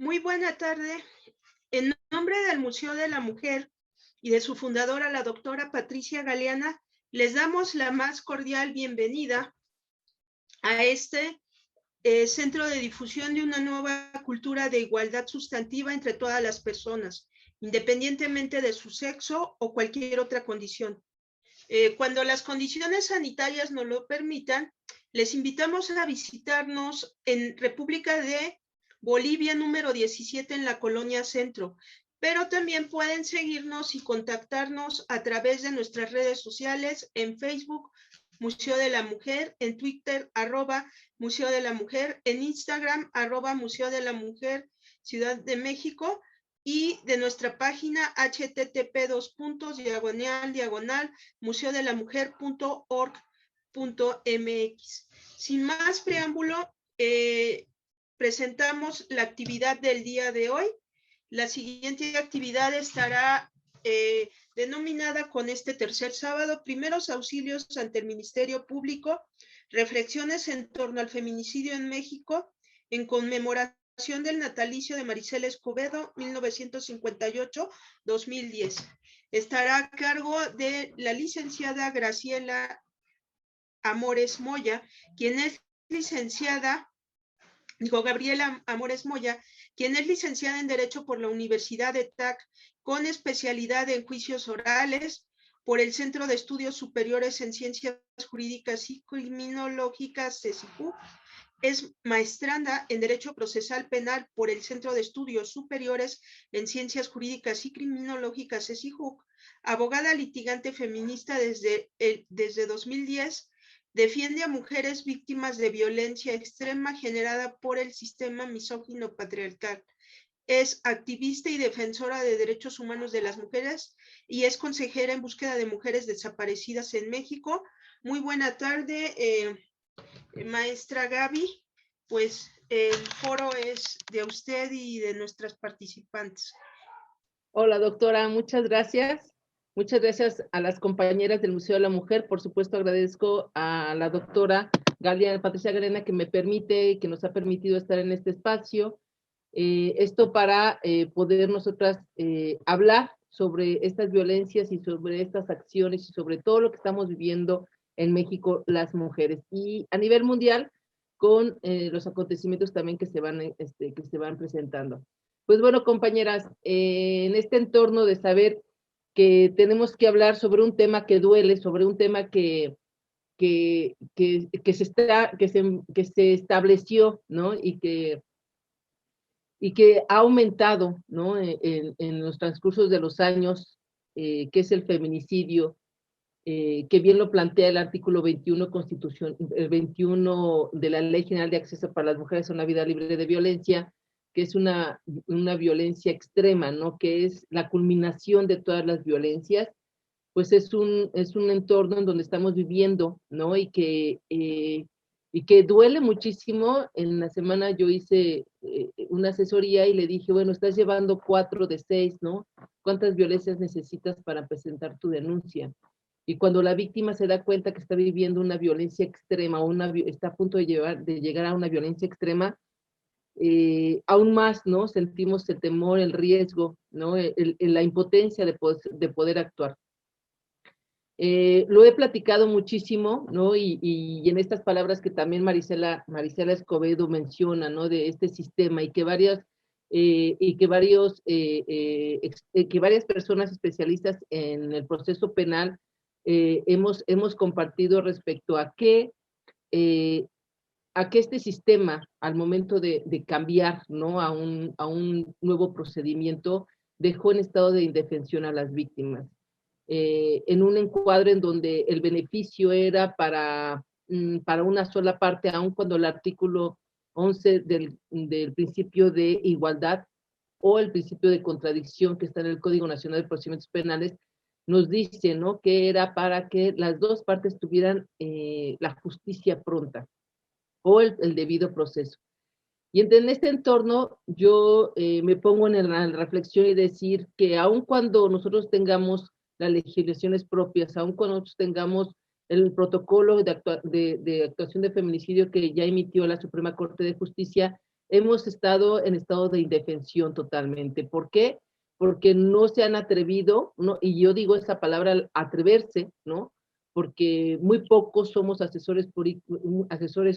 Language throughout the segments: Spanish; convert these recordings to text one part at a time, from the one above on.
Muy buena tarde. En nombre del Museo de la Mujer y de su fundadora, la doctora Patricia Galeana, les damos la más cordial bienvenida a este centro de difusión de una nueva cultura de igualdad sustantiva entre todas las personas, independientemente de su sexo o cualquier otra condición. Cuando las condiciones sanitarias nos lo permitan, les invitamos a visitarnos en República de Bolivia número 17 en la Colonia Centro, pero también pueden seguirnos y contactarnos a través de nuestras redes sociales en Facebook, Museo de la Mujer, en Twitter, @Museo de la Mujer, en Instagram, @Museo de la Mujer, Ciudad de México, y de nuestra página http://museodelamujer.org.mx. Sin más preámbulo, presentamos la actividad del día de hoy. La siguiente actividad estará denominada con este tercer sábado: primeros auxilios ante el Ministerio Público, reflexiones en torno al feminicidio en México, en conmemoración del natalicio de Marisela Escobedo, 1958-2010. Estará a cargo de la licenciada Graciela Amores Moya, quien es Gabriela Amores Moya, quien es licenciada en Derecho por la Universidad de TAC, con especialidad en juicios orales por el Centro de Estudios Superiores en Ciencias Jurídicas y Criminológicas, CECIJUC. Es maestranda en Derecho Procesal Penal por el Centro de Estudios Superiores en Ciencias Jurídicas y Criminológicas, CECIJUC. Abogada litigante feminista desde 2010. Defiende a mujeres víctimas de violencia extrema generada por el sistema misógino patriarcal. Es activista y defensora de derechos humanos de las mujeres y es consejera en búsqueda de mujeres desaparecidas en México. Muy buena tarde, maestra Gaby. Pues el foro es de usted y de nuestras participantes. Hola, doctora, muchas gracias. Muchas gracias a las compañeras del Museo de la Mujer. Por supuesto, agradezco a la doctora Patricia Galeana, que me permite, que nos ha permitido estar en este espacio. Esto para poder nosotras hablar sobre estas violencias y sobre estas acciones y sobre todo lo que estamos viviendo en México las mujeres. Y a nivel mundial, con los acontecimientos también que se van presentando. Pues bueno, compañeras, en este entorno de saber que tenemos que hablar sobre un tema que duele, sobre un tema que se estableció, ¿no? Y que ha aumentado, ¿no? En los transcursos de los años, que es el feminicidio, que bien lo plantea el artículo 21 el 21 de la Ley General de Acceso para las Mujeres a una Vida Libre de Violencia, que es una violencia extrema, ¿no? Que es la culminación de todas las violencias. Pues es un entorno en donde estamos viviendo, ¿no? Y que duele muchísimo. En la semana yo hice una asesoría y le dije, bueno, estás llevando 4 de 6, ¿no? ¿Cuántas violencias necesitas para presentar tu denuncia? Y cuando la víctima se da cuenta que está viviendo una violencia extrema o está a punto de llegar a una violencia extrema, aún más, ¿no? Sentimos el temor, el riesgo, ¿no? La impotencia de poder actuar. Lo he platicado muchísimo, ¿no? Y en estas palabras que también Marisela Escobedo menciona, ¿no? De este sistema y que varias personas especialistas en el proceso penal hemos compartido respecto a que este sistema, al momento de cambiar, ¿no? a un nuevo procedimiento, dejó en estado de indefensión a las víctimas. En un encuadro en donde el beneficio era para una sola parte, aun cuando el artículo 11 del principio de igualdad o el principio de contradicción que está en el Código Nacional de Procedimientos Penales nos dice, ¿no? Que era para que las dos partes tuvieran la justicia pronta o el debido proceso. Y en este entorno yo me pongo en la reflexión y decir que aun cuando nosotros tengamos las legislaciones propias, aun cuando nosotros tengamos el protocolo de actuación de feminicidio que ya emitió la Suprema Corte de Justicia, hemos estado en estado de indefensión totalmente. ¿Por qué? Porque no se han atrevido, ¿no? Y yo digo esa palabra, atreverse, ¿no? Porque muy pocos somos asesores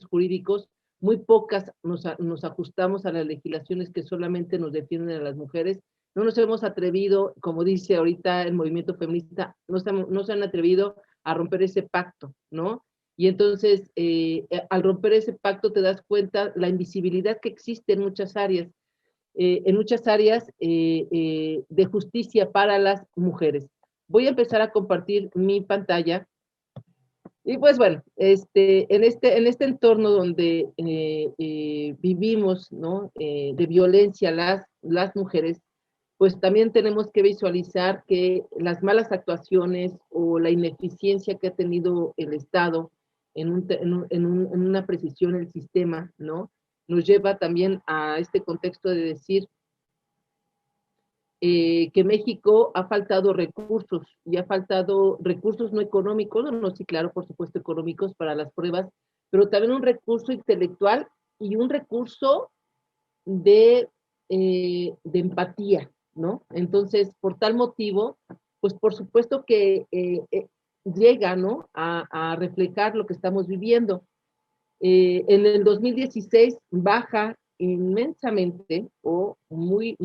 jurídicos, muy pocas nos ajustamos a las legislaciones que solamente nos defienden a las mujeres. No nos hemos atrevido, como dice ahorita el movimiento feminista, no se han atrevido a romper ese pacto, ¿no? Y entonces, al romper ese pacto te das cuenta la invisibilidad que existe en muchas áreas de justicia para las mujeres. Voy a empezar a compartir mi pantalla. Y pues bueno, en este entorno donde vivimos, ¿no? De violencia las mujeres, pues también tenemos que visualizar que las malas actuaciones o la ineficiencia que ha tenido el Estado en una precisión del sistema, ¿no? Nos lleva también a este contexto de decir que México ha faltado recursos, y ha faltado recursos no económicos, no, sí, claro, por supuesto, económicos para las pruebas, pero también un recurso intelectual y un recurso de empatía, ¿no? Entonces, por tal motivo, pues por supuesto que llega, ¿no? A reflejar lo que estamos viviendo. En el 2016 baja inmensamente o muy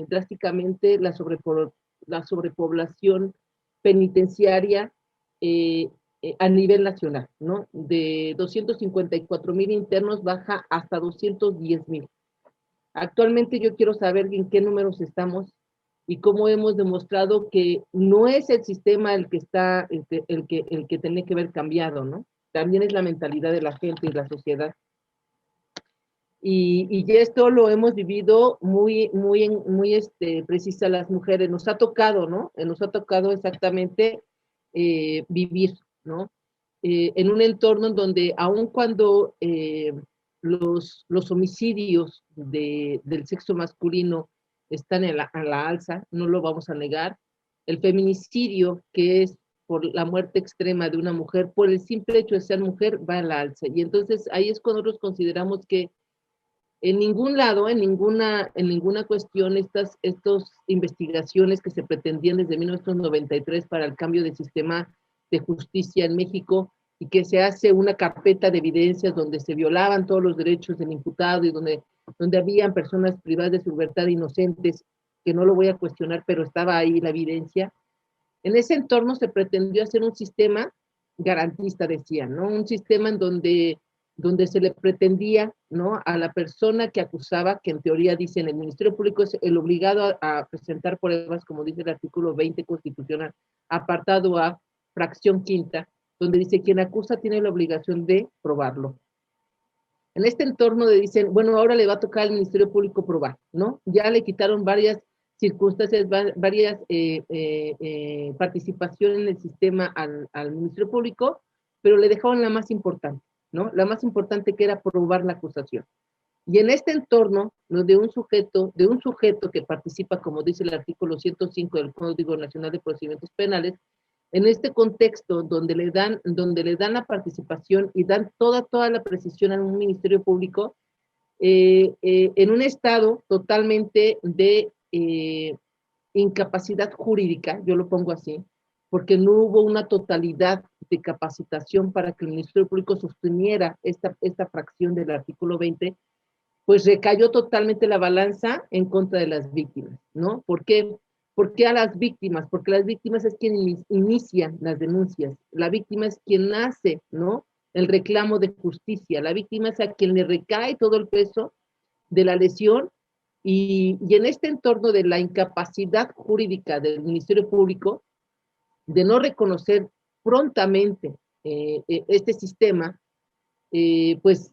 drásticamente la sobrepoblación penitenciaria a nivel nacional, ¿no? De 254,000 internos baja hasta 210,000. Actualmente yo quiero saber en qué números estamos y cómo hemos demostrado que no es el sistema el que tiene que ver cambiado, ¿no? También es la mentalidad de la gente y la sociedad. Y esto lo hemos vivido muy precisa las mujeres. Nos ha tocado, ¿no? Nos ha tocado exactamente vivir, ¿no? En un entorno en donde aun cuando los homicidios del sexo masculino están a la alza, no lo vamos a negar, el feminicidio, que es por la muerte extrema de una mujer, por el simple hecho de ser mujer, va a la alza. Y entonces ahí es cuando nosotros consideramos que en ningún lado, en ninguna cuestión, estas investigaciones que se pretendían desde 1993 para el cambio del sistema de justicia en México y que se hace una carpeta de evidencias donde se violaban todos los derechos del imputado y donde habían personas privadas de su libertad inocentes, que no lo voy a cuestionar, pero estaba ahí la evidencia. En ese entorno se pretendió hacer un sistema garantista, decían, ¿no? Un sistema en donde se le pretendía, ¿no? A la persona que acusaba, que en teoría dicen el Ministerio Público es el obligado a presentar pruebas, como dice el artículo 20 constitucional, apartado A, fracción quinta, donde dice quien acusa tiene la obligación de probarlo. En este entorno dicen, bueno, ahora le va a tocar al Ministerio Público probar, ¿no? Ya le quitaron varias circunstancias, varias participaciones en el sistema al Ministerio Público, pero le dejaron la más importante, ¿no? La más importante, que era probar la acusación. Y en este entorno, ¿no? de un sujeto que participa, como dice el artículo 105 del Código Nacional de Procedimientos Penales, en este contexto donde le dan la participación y dan toda la precisión a un Ministerio Público, en un estado totalmente de incapacidad jurídica, yo lo pongo así, porque no hubo una totalidad de capacitación para que el Ministerio Público sosteniera esta fracción del artículo 20, pues recayó totalmente la balanza en contra de las víctimas, ¿no? ¿Por qué? ¿Por qué a las víctimas? Porque las víctimas es quien inicia las denuncias, la víctima es quien hace, ¿no? El reclamo de justicia, la víctima es a quien le recae todo el peso de la lesión y en este entorno de la incapacidad jurídica del Ministerio Público, de no reconocer prontamente este sistema, pues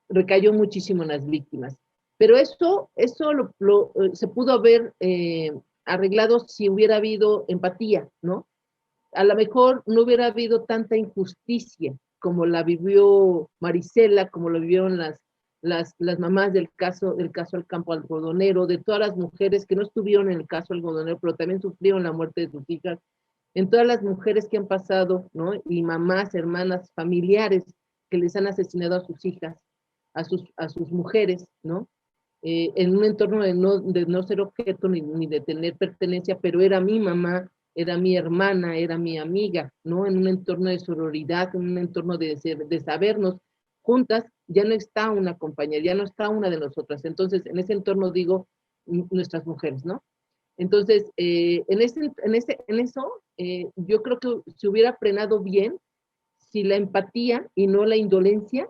recayó muchísimo en las víctimas. Pero eso se pudo haber arreglado si hubiera habido empatía, ¿no? A lo mejor no hubiera habido tanta injusticia como la vivió Marisela, como lo vivieron las mamás del caso al campo algodonero, de todas las mujeres que no estuvieron en el caso algodonero, pero también sufrieron la muerte de sus hijas, en todas las mujeres que han pasado, ¿no? Y mamás, hermanas, familiares que les han asesinado a sus hijas. a sus mujeres, ¿no? En un entorno de no ser objeto ni de tener pertenencia, pero era mi mamá, era mi hermana, era mi amiga, ¿no? En un entorno de sororidad, en un entorno de sabernos juntas, ya no está una compañera, ya no está una de nosotras. Entonces, en ese entorno digo nuestras mujeres, ¿no? Entonces, en eso, yo creo que se hubiera frenado bien si la empatía y no la indolencia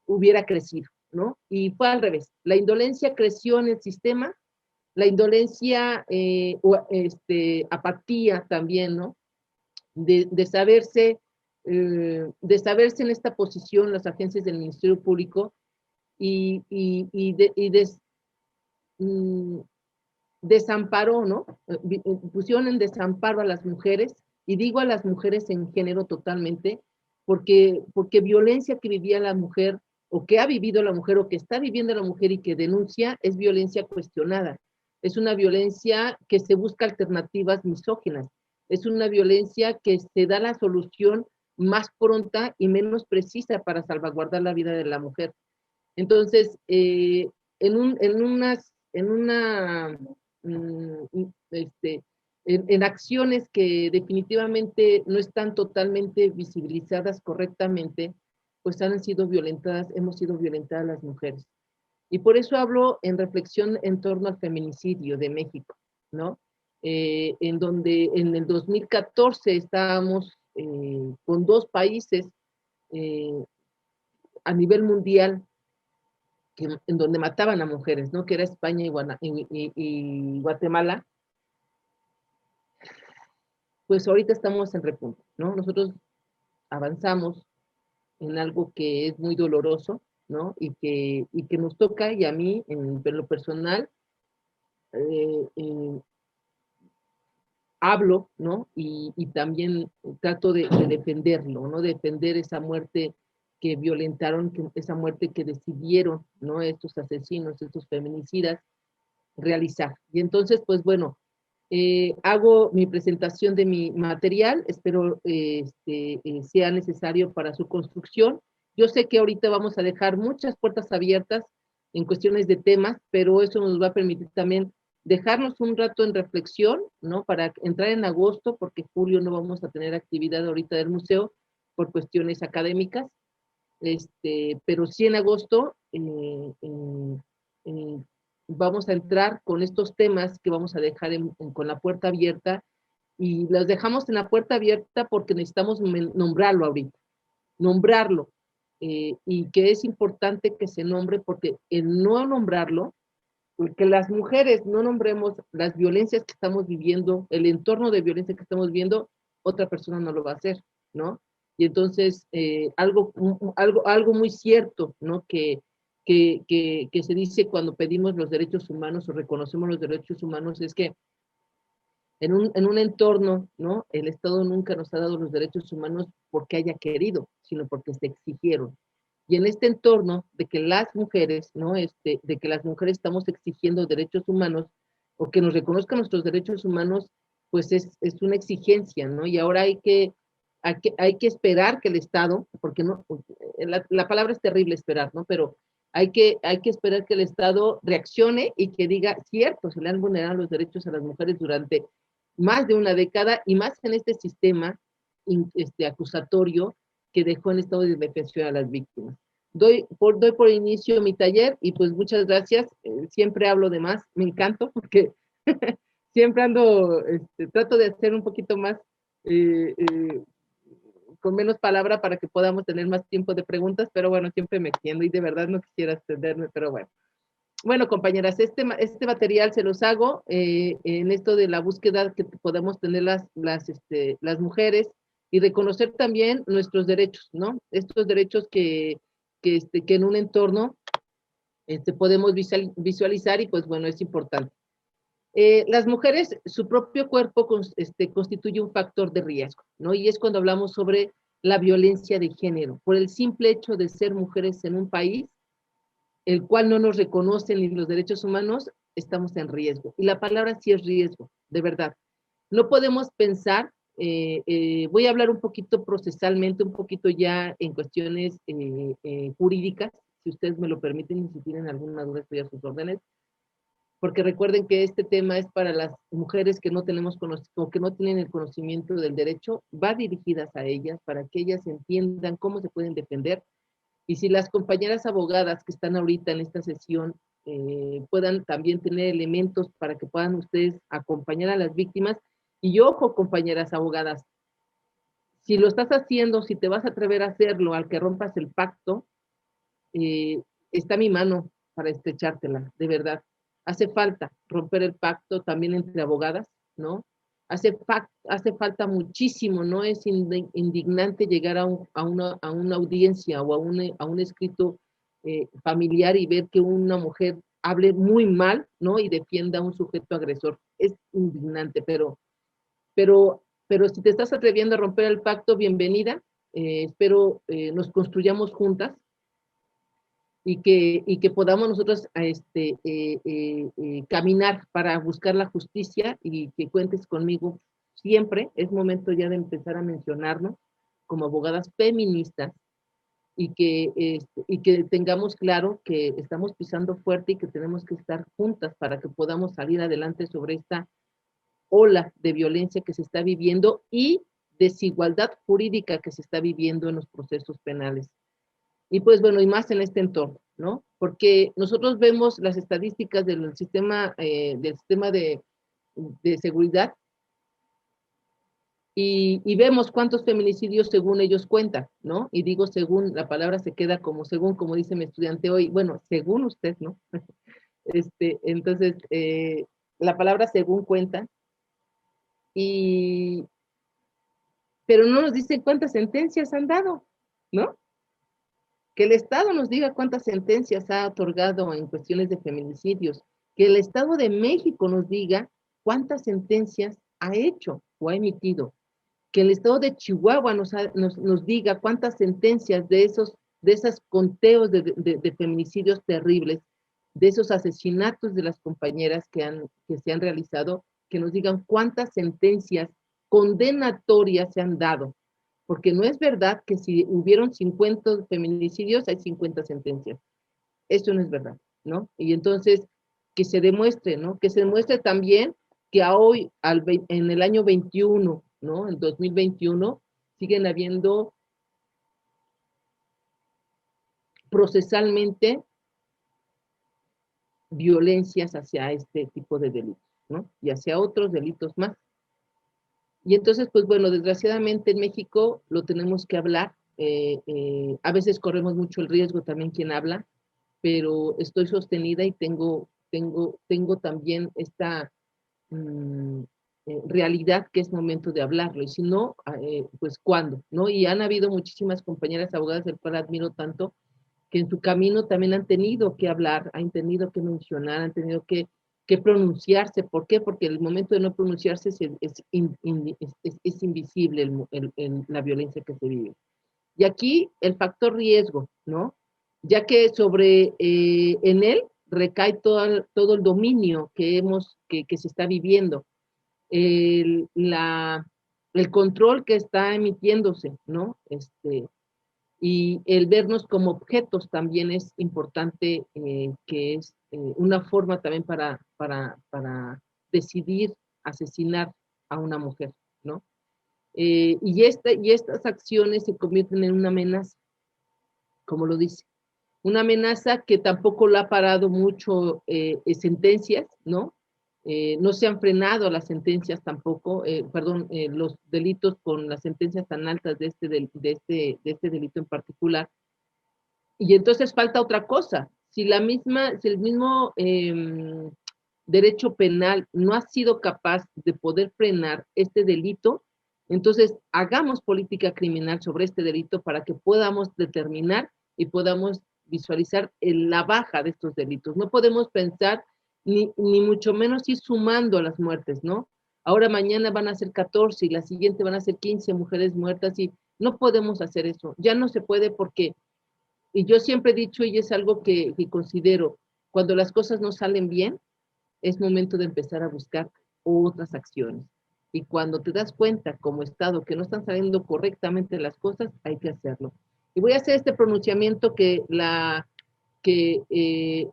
hubiera crecido, ¿no? Y fue al revés. La indolencia creció en el sistema, la indolencia, apatía también, ¿no? De saberse, de saberse en esta posición las agencias del Ministerio Público y mm, desamparó, ¿no? Pusieron en desamparo a las mujeres, y digo a las mujeres en género totalmente, porque violencia que vivía la mujer, o que ha vivido la mujer, o que está viviendo la mujer y que denuncia, es violencia cuestionada. Es una violencia que se busca alternativas misóginas. Es una violencia que se da la solución más pronta y menos precisa para salvaguardar la vida de la mujer. Entonces, en una en acciones que definitivamente no están totalmente visibilizadas correctamente, pues han sido violentadas, hemos sido violentadas las mujeres. Y por eso hablo en reflexión en torno al feminicidio de México, ¿no? En donde en el 2014 estábamos con 2 países eh, a nivel mundial en donde mataban a mujeres, ¿no? Que era España y Guatemala. Pues ahorita estamos en repunte, ¿no? Nosotros avanzamos en algo que es muy doloroso, ¿no? Y que nos toca, y a mí, en lo personal, eh, eh, hablo, ¿no? Y también trato de defenderlo, ¿no? Defender esa muerte que violentaron, esa muerte que decidieron, ¿no? Estos asesinos, estos feminicidas, realizar. Y entonces, pues bueno, hago mi presentación de mi material, espero sea necesario para su construcción. Yo sé que ahorita vamos a dejar muchas puertas abiertas en cuestiones de temas, pero eso nos va a permitir también dejarnos un rato en reflexión, ¿no? Para entrar en agosto, porque julio no vamos a tener actividad ahorita del museo por cuestiones académicas, pero sí en agosto eh, vamos a entrar con estos temas que vamos a dejar con la puerta abierta, y los dejamos en la puerta abierta porque necesitamos nombrarlo ahorita, nombrarlo, y que es importante que se nombre, porque el no nombrarlo, que las mujeres no nombremos las violencias que estamos viviendo, el entorno de violencia que estamos viviendo, otra persona no lo va a hacer, ¿no? Y entonces, algo muy cierto, ¿no? Que se dice cuando pedimos los derechos humanos o reconocemos los derechos humanos es que en un entorno, ¿no? El Estado nunca nos ha dado los derechos humanos porque haya querido, sino porque se exigieron. Y en este entorno de que las mujeres, ¿no? De que las mujeres estamos exigiendo derechos humanos o que nos reconozcan nuestros derechos humanos, pues es una exigencia, ¿no? Y ahora hay que esperar que el Estado, porque no, la palabra es terrible esperar, ¿no? Pero hay que esperar que el Estado reaccione y que diga, cierto, se le han vulnerado los derechos a las mujeres durante más de una década, y más en este sistema acusatorio que dejó en estado de indefensión a las víctimas. Doy por inicio mi taller, y pues muchas gracias. Siempre hablo de más, me encanto porque siempre trato de hacer un poquito más, eh, eh, con menos palabra, para que podamos tener más tiempo de preguntas, pero bueno, siempre me extiendo y de verdad no quisiera extenderme, pero bueno. Bueno, compañeras, este material se los hago en esto de la búsqueda que podemos tener las mujeres, y reconocer también nuestros derechos, ¿no? Estos derechos que en un entorno podemos visualizar, y pues bueno, es importante. Las mujeres, su propio cuerpo constituye un factor de riesgo, ¿no? Y es cuando hablamos sobre la violencia de género. Por el simple hecho de ser mujeres en un país el cual no nos reconocen ni los derechos humanos, estamos en riesgo. Y la palabra sí es riesgo, de verdad. No podemos pensar, voy a hablar un poquito procesalmente, un poquito ya en cuestiones jurídicas, si ustedes me lo permiten y si tienen alguna duda estoy a sus órdenes, porque recuerden que este tema es para las mujeres que no tenemos o que no tienen el conocimiento del derecho, va dirigidas a ellas para que ellas entiendan cómo se pueden defender. Y si las compañeras abogadas que están ahorita en esta sesión puedan también tener elementos para que puedan ustedes acompañar a las víctimas. Y ojo, compañeras abogadas, si lo estás haciendo, si te vas a atrever a hacerlo, al que rompas el pacto, está mi mano para estrechártela, de verdad. Hace falta romper el pacto también entre abogadas, ¿no? Hace falta muchísimo, ¿no? Es indignante llegar a una audiencia o a un escrito familiar y ver que una mujer hable muy mal, ¿no? Y defienda a un sujeto agresor. Es indignante, pero si te estás atreviendo a romper el pacto, bienvenida. Espero nos construyamos juntas y que podamos nosotros caminar para buscar la justicia y que cuentes conmigo siempre. Es momento ya de empezar a mencionarnos como abogadas feministas y que tengamos claro que estamos pisando fuerte y que tenemos que estar juntas para que podamos salir adelante sobre esta ola de violencia que se está viviendo y desigualdad jurídica que se está viviendo en los procesos penales. Y pues bueno, y más en este entorno, ¿no? Porque nosotros vemos las estadísticas del sistema de seguridad y vemos cuántos feminicidios según ellos cuentan, ¿no? Y digo según, la palabra se queda como según, como dice mi estudiante hoy, bueno, según usted, ¿no? Entonces, la palabra según cuenta, y, pero no nos dice cuántas sentencias han dado, ¿no? Que el Estado nos diga cuántas sentencias ha otorgado en cuestiones de feminicidios, que el Estado de México nos diga cuántas sentencias ha hecho o ha emitido, que el Estado de Chihuahua nos diga cuántas sentencias de esos conteos de feminicidios terribles, de esos asesinatos de las compañeras que se han realizado, que nos digan cuántas sentencias condenatorias se han dado, porque no es verdad que si hubieron 50 feminicidios hay 50 sentencias. Eso no es verdad, ¿no? Y entonces, que se demuestre, ¿no? Que se demuestre también que a hoy, en el año 21, ¿no? En 2021, siguen habiendo procesalmente violencias hacia este tipo de delitos, ¿no? Y hacia otros delitos más. Y entonces, pues bueno, desgraciadamente en México lo tenemos que hablar. A veces corremos mucho el riesgo también quien habla, pero estoy sostenida y tengo también esta mmm, realidad que es momento de hablarlo. Y si no, pues ¿cuándo? ¿No? Y han habido muchísimas compañeras abogadas del cual admiro tanto, que en su camino también han tenido que hablar, han tenido que mencionar, han tenido que pronunciarse. ¿Por qué? Porque el momento de no pronunciarse es invisible la violencia que se vive. Y aquí el factor riesgo, ¿no? Ya que en él recae todo el dominio que se está viviendo, el, la, el control que está emitiéndose, ¿no? Y el vernos como objetos también es importante, que es una forma también para decidir asesinar a una mujer, ¿no? Y estas acciones se convierten en una amenaza, como lo dice. Una amenaza que tampoco la ha parado mucho sentencias, ¿no? No se han frenado las sentencias tampoco, los delitos con las sentencias tan altas de este delito en particular. Y entonces falta otra cosa. Si el mismo derecho penal no ha sido capaz de poder frenar este delito, entonces hagamos política criminal sobre este delito para que podamos determinar y podamos visualizar la baja de estos delitos. No podemos pensar ni mucho menos ir sumando a las muertes, ¿no? Ahora mañana van a ser 14 y la siguiente van a ser 15 mujeres muertas y no podemos hacer eso. Ya no se puede porque, y yo siempre he dicho, y es algo que considero, cuando las cosas no salen bien, es momento de empezar a buscar otras acciones. Y cuando te das cuenta como Estado que no están saliendo correctamente las cosas, hay que hacerlo. Y voy a hacer este pronunciamiento que que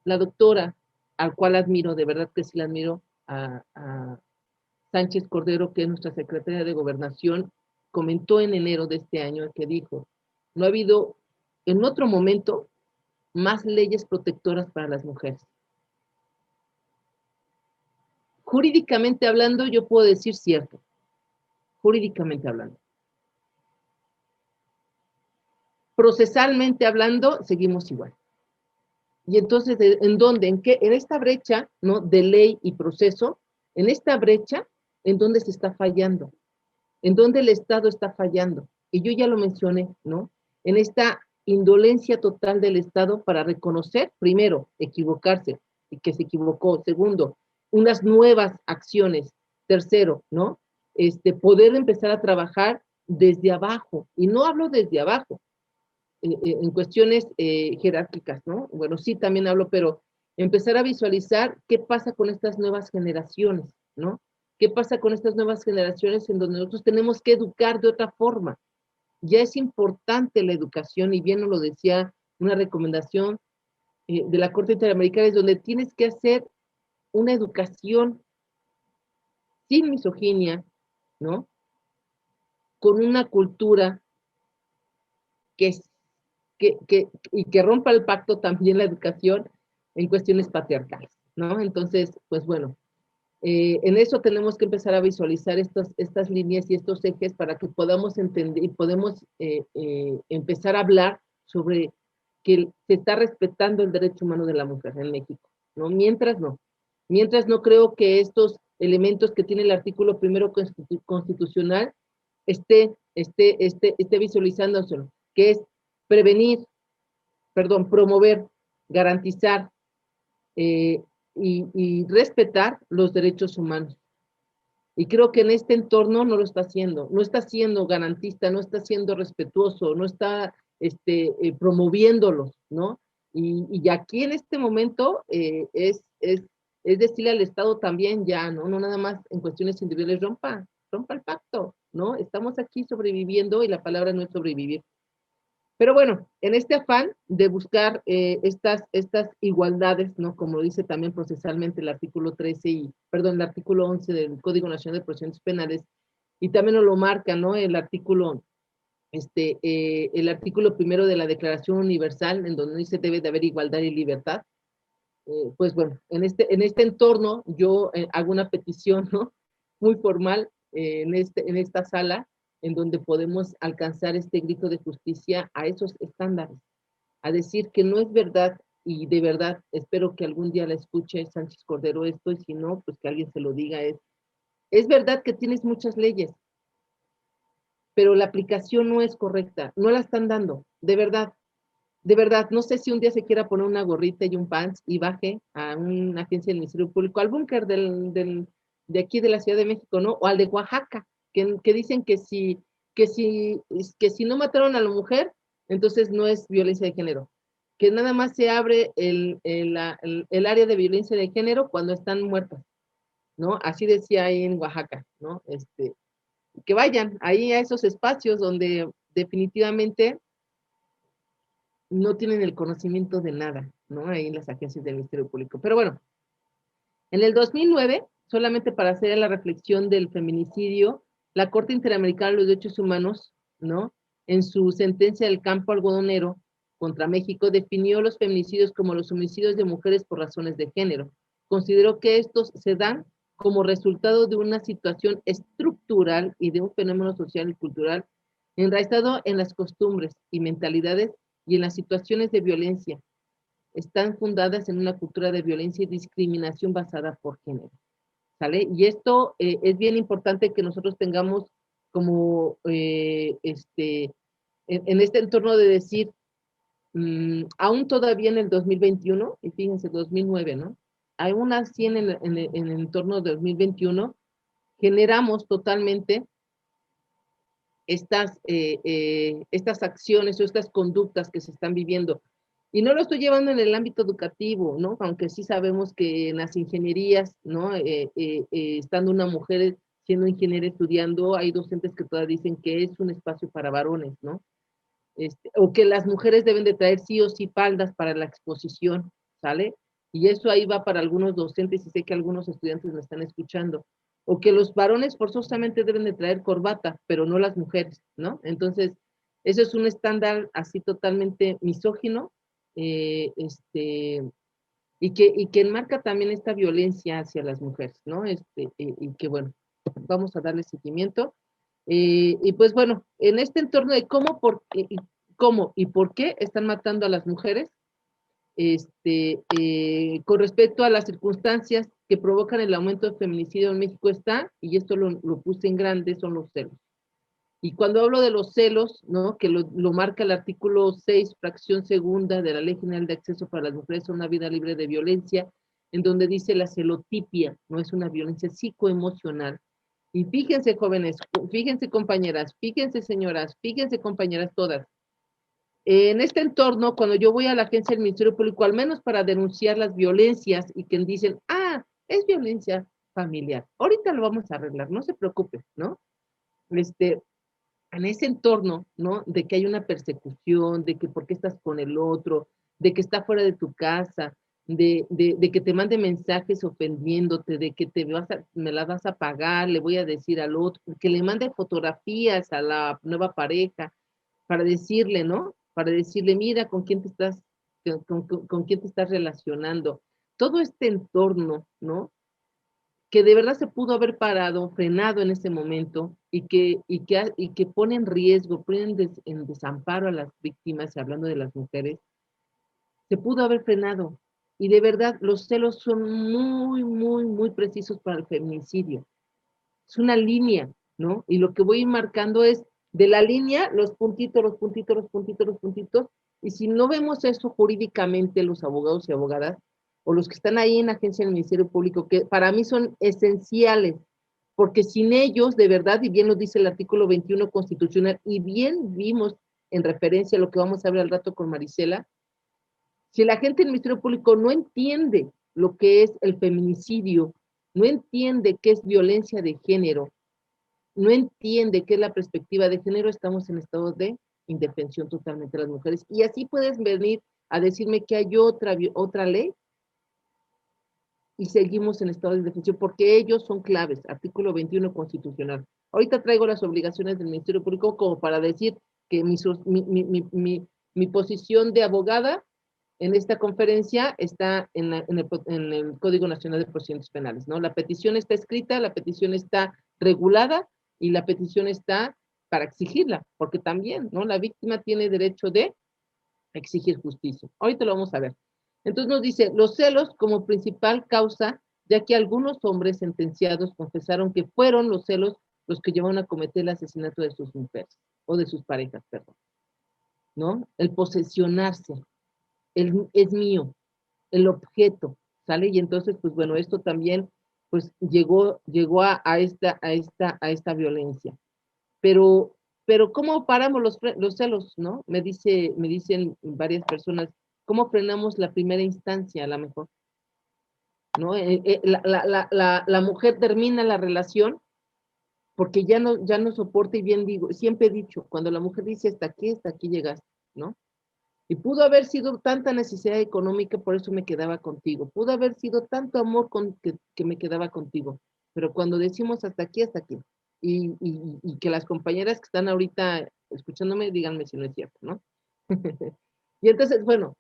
la doctora, al cual admiro, de verdad que sí la admiro, a Sánchez Cordero, que es nuestra secretaria de Gobernación, comentó en enero de este año que dijo, no ha habido en otro momento más leyes protectoras para las mujeres. Jurídicamente hablando, yo puedo decir cierto, jurídicamente hablando. Procesalmente hablando, seguimos igual. Y entonces, ¿en dónde? ¿En qué? En esta brecha, ¿no? De ley y proceso, en esta brecha, ¿en dónde se está fallando? ¿En dónde el Estado está fallando? Y yo ya lo mencioné, ¿no? En esta indolencia total del Estado para reconocer, primero, equivocarse y que se equivocó. Segundo, unas nuevas acciones. Tercero, ¿no? Poder empezar a trabajar desde abajo. Y no hablo desde abajo, en cuestiones jerárquicas, ¿no? Bueno, sí, también hablo, pero empezar a visualizar qué pasa con estas nuevas generaciones, ¿no? ¿Qué pasa con estas nuevas generaciones en donde nosotros tenemos que educar de otra forma? Ya es importante la educación, y bien nos lo decía una recomendación de la Corte Interamericana, es donde tienes que hacer una educación sin misoginia, ¿no? Con una cultura que, y que rompa el pacto también la educación en cuestiones patriarcales, ¿no? Entonces, pues bueno, en eso tenemos que empezar a visualizar estas líneas y estos ejes para que podamos entender y podemos empezar a hablar sobre que se está respetando el derecho humano de la mujer en México, ¿no? Mientras no creo que estos elementos que tiene el artículo primero constitucional esté visualizándose, que es prevenir, promover, garantizar y respetar los derechos humanos. Y creo que en este entorno no lo está haciendo, no está siendo garantista, no está siendo respetuoso, no está promoviéndolos, ¿no? Y aquí en este momento es decirle al Estado también ya, ¿no? No nada más en cuestiones individuales, rompa el pacto, ¿no? Estamos aquí sobreviviendo y la palabra no es sobrevivir. Pero bueno, en este afán de buscar estas igualdades, ¿no? Como dice también procesalmente el artículo 13 el artículo 11 del Código Nacional de Procedimientos Penales, y también nos lo marca, ¿no? El artículo primero de la Declaración Universal, en donde dice debe de haber igualdad y libertad. Pues bueno, en este entorno yo hago una petición, ¿no? Muy formal en esta sala, en donde podemos alcanzar este grito de justicia a esos estándares, a decir que no es verdad, y de verdad espero que algún día la escuche Sánchez Cordero esto, y si no, pues que alguien se lo diga, es verdad que tienes muchas leyes, pero la aplicación no es correcta, no la están dando, de verdad, no sé si un día se quiera poner una gorrita y un pants y baje a una agencia del Ministerio Público, al búnker de aquí de la Ciudad de México, ¿no? O al de Oaxaca, que dicen que si no mataron a la mujer, entonces no es violencia de género. Que nada más se abre el área de violencia de género cuando están muertas, ¿no? Así decía ahí en Oaxaca, ¿no? Que vayan ahí a esos espacios donde definitivamente no tienen el conocimiento de nada, ¿no? Ahí en las agencias del Ministerio Público. Pero bueno, en el 2009, solamente para hacer la reflexión del feminicidio, la Corte Interamericana de los Derechos Humanos, ¿no? En su sentencia del campo algodonero contra México, definió los feminicidios como los homicidios de mujeres por razones de género. Consideró que estos se dan como resultado de una situación estructural y de un fenómeno social y cultural enraizado en las costumbres y mentalidades y en las situaciones de violencia. Están fundadas en una cultura de violencia y discriminación basada por género, ¿sale? Y esto es bien importante que nosotros tengamos como en este entorno de decir, aún todavía en el 2021, y fíjense, 2009, ¿no? Aún así en el entorno de 2021, generamos totalmente estas acciones o estas conductas que se están viviendo. Y no lo estoy llevando en el ámbito educativo, ¿no? Aunque sí sabemos que en las ingenierías, ¿no? Estando una mujer siendo ingeniera estudiando, hay docentes que todavía dicen que es un espacio para varones, ¿no? o que las mujeres deben de traer sí o sí faldas para la exposición, ¿sale? Y eso ahí va para algunos docentes y sé que algunos estudiantes me están escuchando. O que los varones forzosamente deben de traer corbata, pero no las mujeres, ¿no? Entonces, eso es un estándar así totalmente misógino, y que enmarca también esta violencia hacia las mujeres, ¿no? Y que bueno, vamos a darle seguimiento. Y pues bueno, en este entorno de cómo y por qué están matando a las mujeres, con respecto a las circunstancias que provocan el aumento del feminicidio en México está, y esto lo puse en grande, son los celos. Y cuando hablo de los celos, ¿no? Que lo marca el artículo 6, fracción segunda de la Ley General de Acceso para las Mujeres a una Vida Libre de Violencia, en donde dice la celotipia, no es una violencia psicoemocional. Y fíjense, jóvenes, fíjense, compañeras, fíjense, señoras, fíjense, compañeras todas. En este entorno, cuando yo voy a la agencia del Ministerio Público, al menos para denunciar las violencias y que dicen, es violencia familiar, ahorita lo vamos a arreglar, no se preocupe, ¿no? En ese entorno, ¿no? De que hay una persecución, de que por qué estás con el otro, de que está fuera de tu casa, de que te mande mensajes ofendiéndote, de que me la vas a pagar, le voy a decir al otro, que le mande fotografías a la nueva pareja para decirle, ¿no? Para decirle, mira, con quién te estás relacionando. Todo este entorno, ¿no? Que de verdad se pudo haber parado, frenado en ese momento y que pone en riesgo, pone en desamparo a las víctimas, hablando de las mujeres, se pudo haber frenado. Y de verdad, los celos son muy, muy, muy precisos para el feminicidio. Es una línea, ¿no? Y lo que voy marcando es de la línea, los puntitos, los puntitos, los puntitos, los puntitos. Y si no vemos eso jurídicamente, los abogados y abogadas, o los que están ahí en la agencia del Ministerio Público, que para mí son esenciales, porque sin ellos, de verdad, y bien lo dice el artículo 21 constitucional, y bien vimos en referencia a lo que vamos a ver al rato con Marisela, si la gente del Ministerio Público no entiende lo que es el feminicidio, no entiende qué es violencia de género, no entiende qué es la perspectiva de género, estamos en estado de indefensión totalmente de las mujeres. Y así puedes venir a decirme que hay otra ley y seguimos en estado de indefensión porque ellos son claves, artículo 21 constitucional. Ahorita traigo las obligaciones del Ministerio Público como para decir que mi posición de abogada en esta conferencia está en el Código Nacional de Procedimientos Penales, ¿no? La petición está escrita, la petición está regulada y la petición está para exigirla, porque también, ¿no? La víctima tiene derecho de exigir justicia. Ahorita lo vamos a ver. Entonces nos dice, los celos como principal causa, ya que algunos hombres sentenciados confesaron que fueron los celos los que llevaron a cometer el asesinato de sus mujeres, o de sus parejas, perdón, ¿no? El posesionarse, es mío, el objeto, ¿sale? Y entonces, pues bueno, esto también, pues llegó a esta violencia. Pero ¿cómo paramos los celos, no? Me dicen varias personas, ¿cómo frenamos la primera instancia a lo mejor? ¿No? La mujer termina la relación porque ya no soporta, y bien digo, siempre he dicho, cuando la mujer dice hasta aquí llegaste, ¿no? Y pudo haber sido tanta necesidad económica, por eso me quedaba contigo. Pudo haber sido tanto amor que me quedaba contigo. Pero cuando decimos hasta aquí, hasta aquí. Y que las compañeras que están ahorita escuchándome, díganme si no es cierto, ¿no? Y entonces, bueno,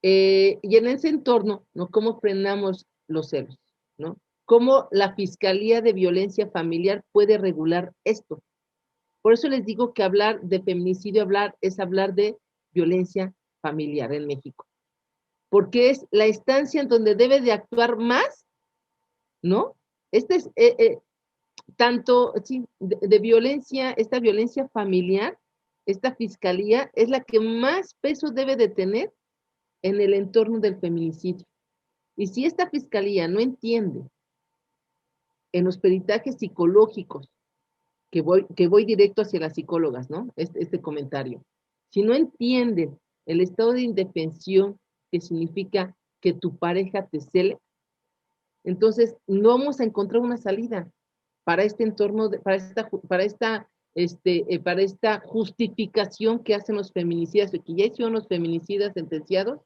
y en ese entorno, ¿no? ¿Cómo frenamos los celos, ¿no? ¿Cómo la Fiscalía de Violencia Familiar puede regular esto? Por eso les digo que hablar de feminicidio, es hablar de violencia familiar en México, porque es la instancia en donde debe de actuar más, ¿no? Este es tanto, sí, de violencia, esta violencia familiar, esta fiscalía es la que más peso debe de tener en el entorno del feminicidio. Y si esta fiscalía no entiende en los peritajes psicológicos, que voy directo hacia las psicólogas, ¿no? Este comentario. Si no entienden el estado de indefensión que significa que tu pareja te cele, entonces no vamos a encontrar una salida para este entorno, para esta para esta justificación que hacen los feminicidas, que ya hicieron los feminicidas sentenciados,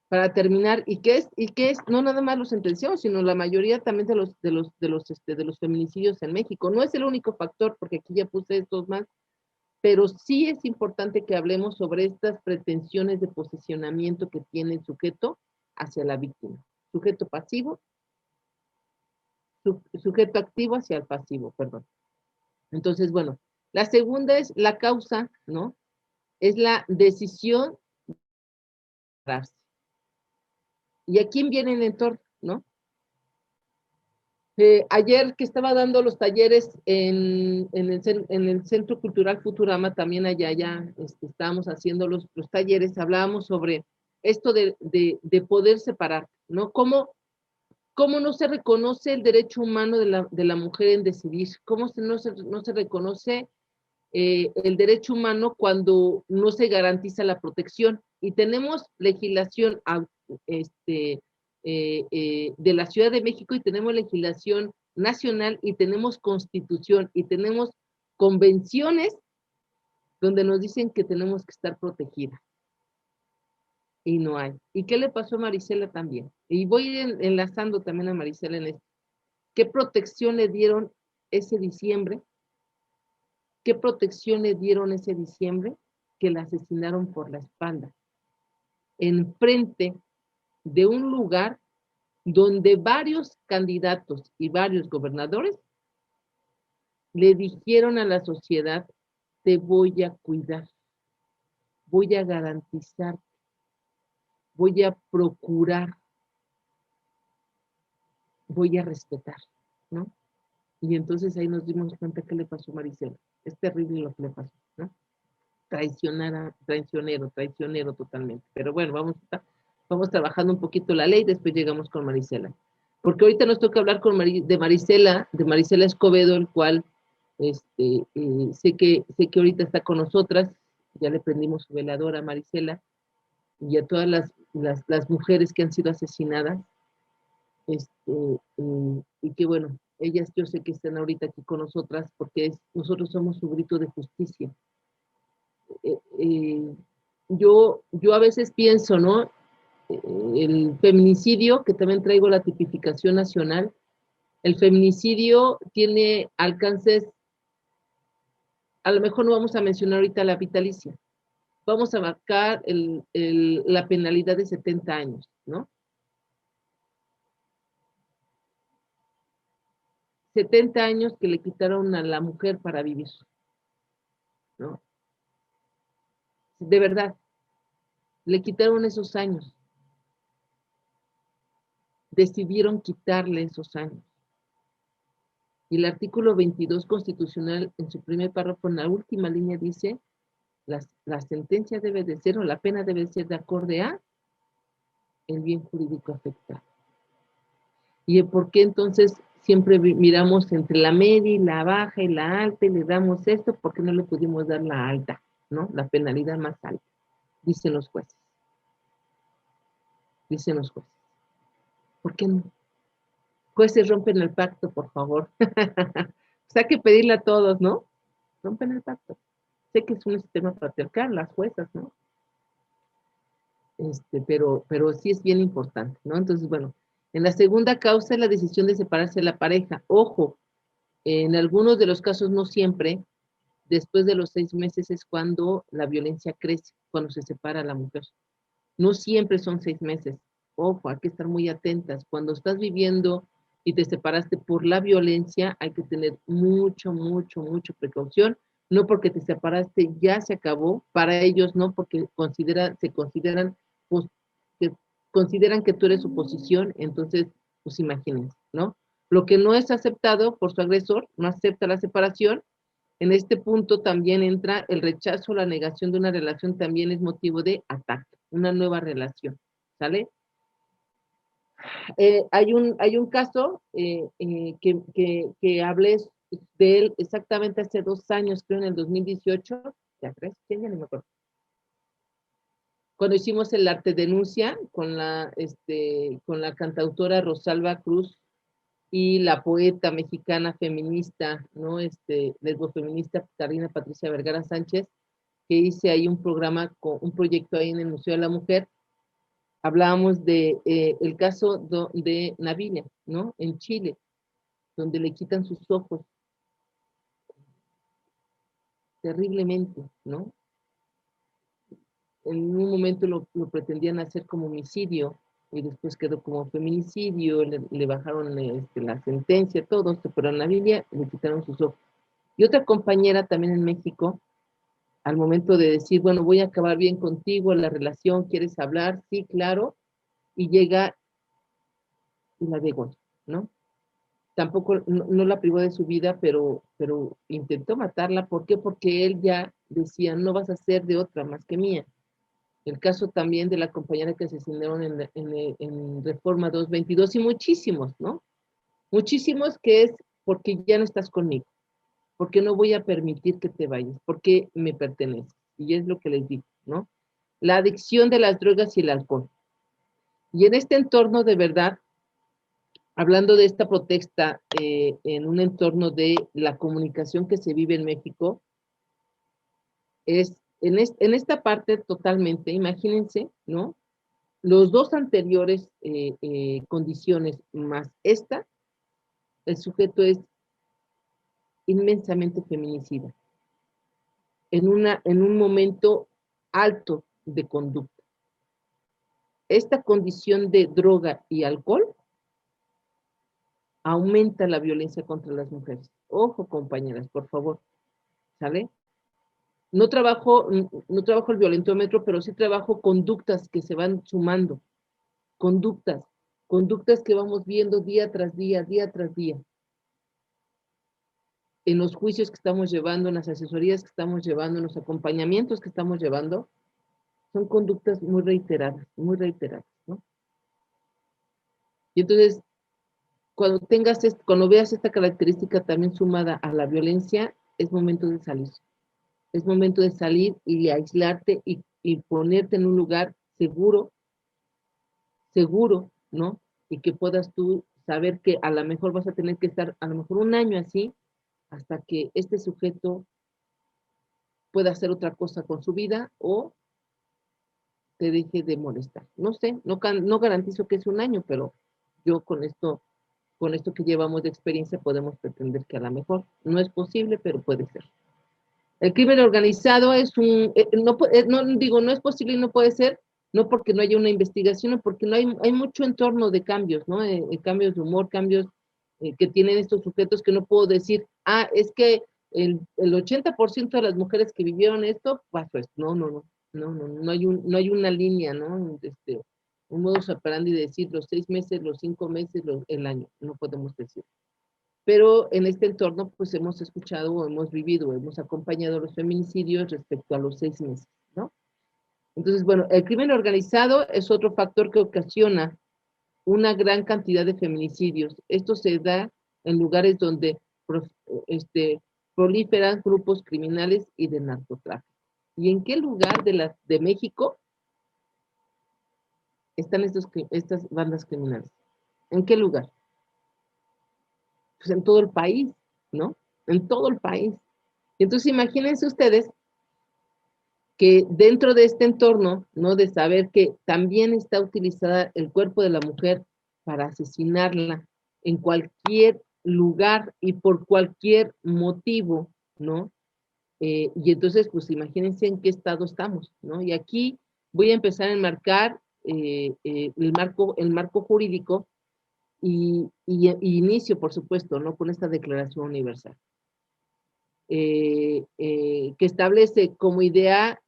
para terminar, y qué es, no nada más los sentenciados, sino la mayoría también de los feminicidios en México. No es el único factor, porque aquí ya puse estos más, pero sí es importante que hablemos sobre estas pretensiones de posicionamiento que tiene el sujeto hacia la víctima. Sujeto pasivo, sujeto activo hacia el pasivo, perdón. Entonces, bueno, la segunda es la causa, ¿no? Es la decisión de separarse. ¿Y a quién viene el entorno, no? Ayer que estaba dando los talleres en el Centro Cultural Futurama, también allá estábamos haciendo los talleres, hablábamos sobre esto de poder separar, ¿no? ¿Cómo no se reconoce el derecho humano de la mujer en decidir? ¿Cómo no se reconoce el derecho humano cuando no se garantiza la protección? Y tenemos legislación de la Ciudad de México, y tenemos legislación nacional, y tenemos constitución, y tenemos convenciones donde nos dicen que tenemos que estar protegidas, y no hay. ¿Y qué le pasó a Marisela también? Y voy enlazando también a Marisela en esto. ¿Qué protección le dieron ese diciembre? ¿Qué protección le dieron ese diciembre? Que la asesinaron por la espalda, enfrente de un lugar donde varios candidatos y varios gobernadores le dijeron a la sociedad: te voy a cuidar, voy a garantizar, voy a procurar, voy a respetar, ¿no? Y entonces ahí nos dimos cuenta qué le pasó a Marisela. Es terrible lo que le pasó, ¿no? Traicionero totalmente. Pero bueno, vamos trabajando un poquito la ley, después llegamos con Marisela. Porque ahorita nos toca hablar de Marisela Escobedo, el cual sé que ahorita está con nosotras. Ya le prendimos su veladora a Marisela y a todas las mujeres que han sido asesinadas. Y que bueno, ellas yo sé que están ahorita aquí con nosotras porque nosotros somos su grito de justicia. Yo a veces pienso, ¿no? El feminicidio, que también traigo la tipificación nacional, el feminicidio tiene alcances, a lo mejor no vamos a mencionar ahorita la vitalicia, vamos a marcar la penalidad de 70 años, ¿no? 70 años que le quitaron a la mujer para vivir, ¿no? De verdad, le quitaron esos años, decidieron quitarle esos años. Y el artículo 22 constitucional, en su primer párrafo, en la última línea, dice: la sentencia debe de ser, o la pena debe ser de acorde a el bien jurídico afectado. ¿Y por qué entonces siempre miramos entre la media y la baja y la alta y le damos esto? Porque no le pudimos dar la alta, ¿no? La penalidad más alta, dicen los jueces. Dicen los jueces. ¿Por qué no? Jueces, rompen el pacto, por favor. Pues hay que pedirle a todos, ¿no? Rompen el pacto. Sé que es un sistema patriarcal, las juezas, ¿no? Pero sí es bien importante, ¿no? Entonces, bueno, en la segunda causa es la decisión de separarse de la pareja. Ojo, en algunos de los casos, no siempre, después de los 6 meses es cuando la violencia crece, cuando se separa la mujer. No siempre son 6 meses. Ojo, hay que estar muy atentas. Cuando estás viviendo y te separaste por la violencia, hay que tener mucho precaución. No porque te separaste ya se acabó, para ellos no, porque pues, que consideran que tú eres su posición, entonces, pues imagínense, ¿no? Lo que no es aceptado por su agresor, no acepta la separación. En este punto también entra el rechazo, la negación de una relación, también es motivo de ataque, una nueva relación, ¿sale? Hay un caso que hablé de él exactamente hace 2 años, creo en el 2018, ya 3, ya ni me acuerdo. Cuando hicimos el arte denuncia con la cantautora Rosalba Cruz, y la poeta mexicana feminista, ¿no? Lesbofeminista Karina Patricia Vergara Sánchez, que hice ahí un programa, un proyecto ahí en el Museo de la Mujer. Hablábamos de el caso de Navila, ¿no? En Chile, donde le quitan sus ojos terriblemente, ¿no? En un momento lo pretendían hacer como homicidio y después quedó como feminicidio, le bajaron la sentencia, todo esto, pero a Navila le quitaron sus ojos. Y otra compañera también en México, al momento de decir, bueno, voy a acabar bien contigo, la relación, ¿quieres hablar? Sí, claro, y llega y la degolla, ¿no? Tampoco, no la privó de su vida, pero intentó matarla. ¿Por qué? Porque él ya decía, no vas a ser de otra más que mía. El caso también de la compañera que asesinaron en Reforma 222 y muchísimos, ¿no? Muchísimos que es porque ya no estás conmigo, porque no voy a permitir que te vayas, porque me perteneces. Y es lo que les digo, ¿no? La adicción de las drogas y el alcohol. Y en este entorno de verdad, hablando de esta protesta en un entorno de la comunicación que se vive en México, es en esta parte totalmente, imagínense, ¿no? Los dos anteriores condiciones más esta, el sujeto es inmensamente feminicida, en un momento alto de conducta. Esta condición de droga y alcohol aumenta la violencia contra las mujeres. Ojo, compañeras, por favor, ¿sale? No trabajo el violentómetro, pero sí trabajo conductas que se van sumando, conductas, conductas que vamos viendo día tras día, día tras día. En los juicios que estamos llevando, en las asesorías que estamos llevando, en los acompañamientos que estamos llevando, son conductas muy reiteradas, ¿no? Y entonces, cuando veas esta característica también sumada a la violencia, es momento de salir. Es momento de salir y de aislarte y ponerte en un lugar seguro, ¿no? Y que puedas tú saber que a lo mejor vas a tener que estar a lo mejor un año así, hasta que este sujeto pueda hacer otra cosa con su vida o te deje de molestar. No sé, no garantizo que es un año, pero yo con esto que llevamos de experiencia podemos pretender que a lo mejor no es posible, pero puede ser. El crimen organizado es no es posible y no puede ser, no porque no haya una investigación, sino porque no hay mucho entorno de cambios, ¿no? Cambios de humor, cambios que tienen estos sujetos que no puedo decir, es que el 80% de las mujeres que vivieron esto pasó esto. No hay una línea, ¿no? Un modus operandi de decir los 6 meses, los 5 meses, el año, no podemos decir. Pero en este entorno, pues hemos escuchado o hemos vivido, hemos acompañado los feminicidios respecto a los 6 meses, ¿no? Entonces, bueno, el crimen organizado es otro factor que ocasiona una gran cantidad de feminicidios. Esto se da en lugares donde proliferan grupos criminales y de narcotráfico. ¿Y en qué lugar de México están estas bandas criminales? ¿En qué lugar? Pues en todo el país, ¿no? En todo el país. Entonces imagínense ustedes que dentro de este entorno, ¿no? De saber que también está utilizada el cuerpo de la mujer para asesinarla en cualquier lugar y por cualquier motivo, ¿no? Y entonces, pues imagínense en qué estado estamos, ¿no? Y aquí voy a empezar a enmarcar el marco jurídico y inicio, por supuesto, ¿no? Con esta Declaración Universal. Que establece como idea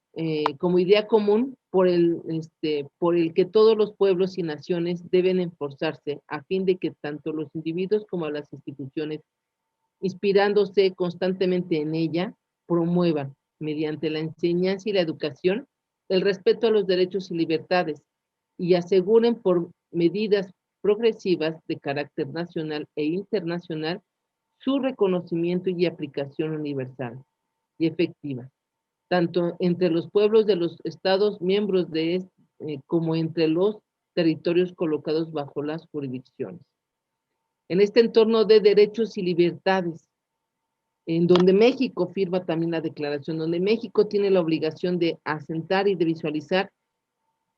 común por el que todos los pueblos y naciones deben esforzarse a fin de que tanto los individuos como las instituciones, inspirándose constantemente en ella, promuevan, mediante la enseñanza y la educación, el respeto a los derechos y libertades y aseguren por medidas progresivas de carácter nacional e internacional su reconocimiento y aplicación universal y efectiva, tanto entre los pueblos de los estados miembros como entre los territorios colocados bajo las jurisdicciones. en este entorno de derechos y libertades, en donde México firma también la declaración, donde México tiene la obligación de asentar y de visualizar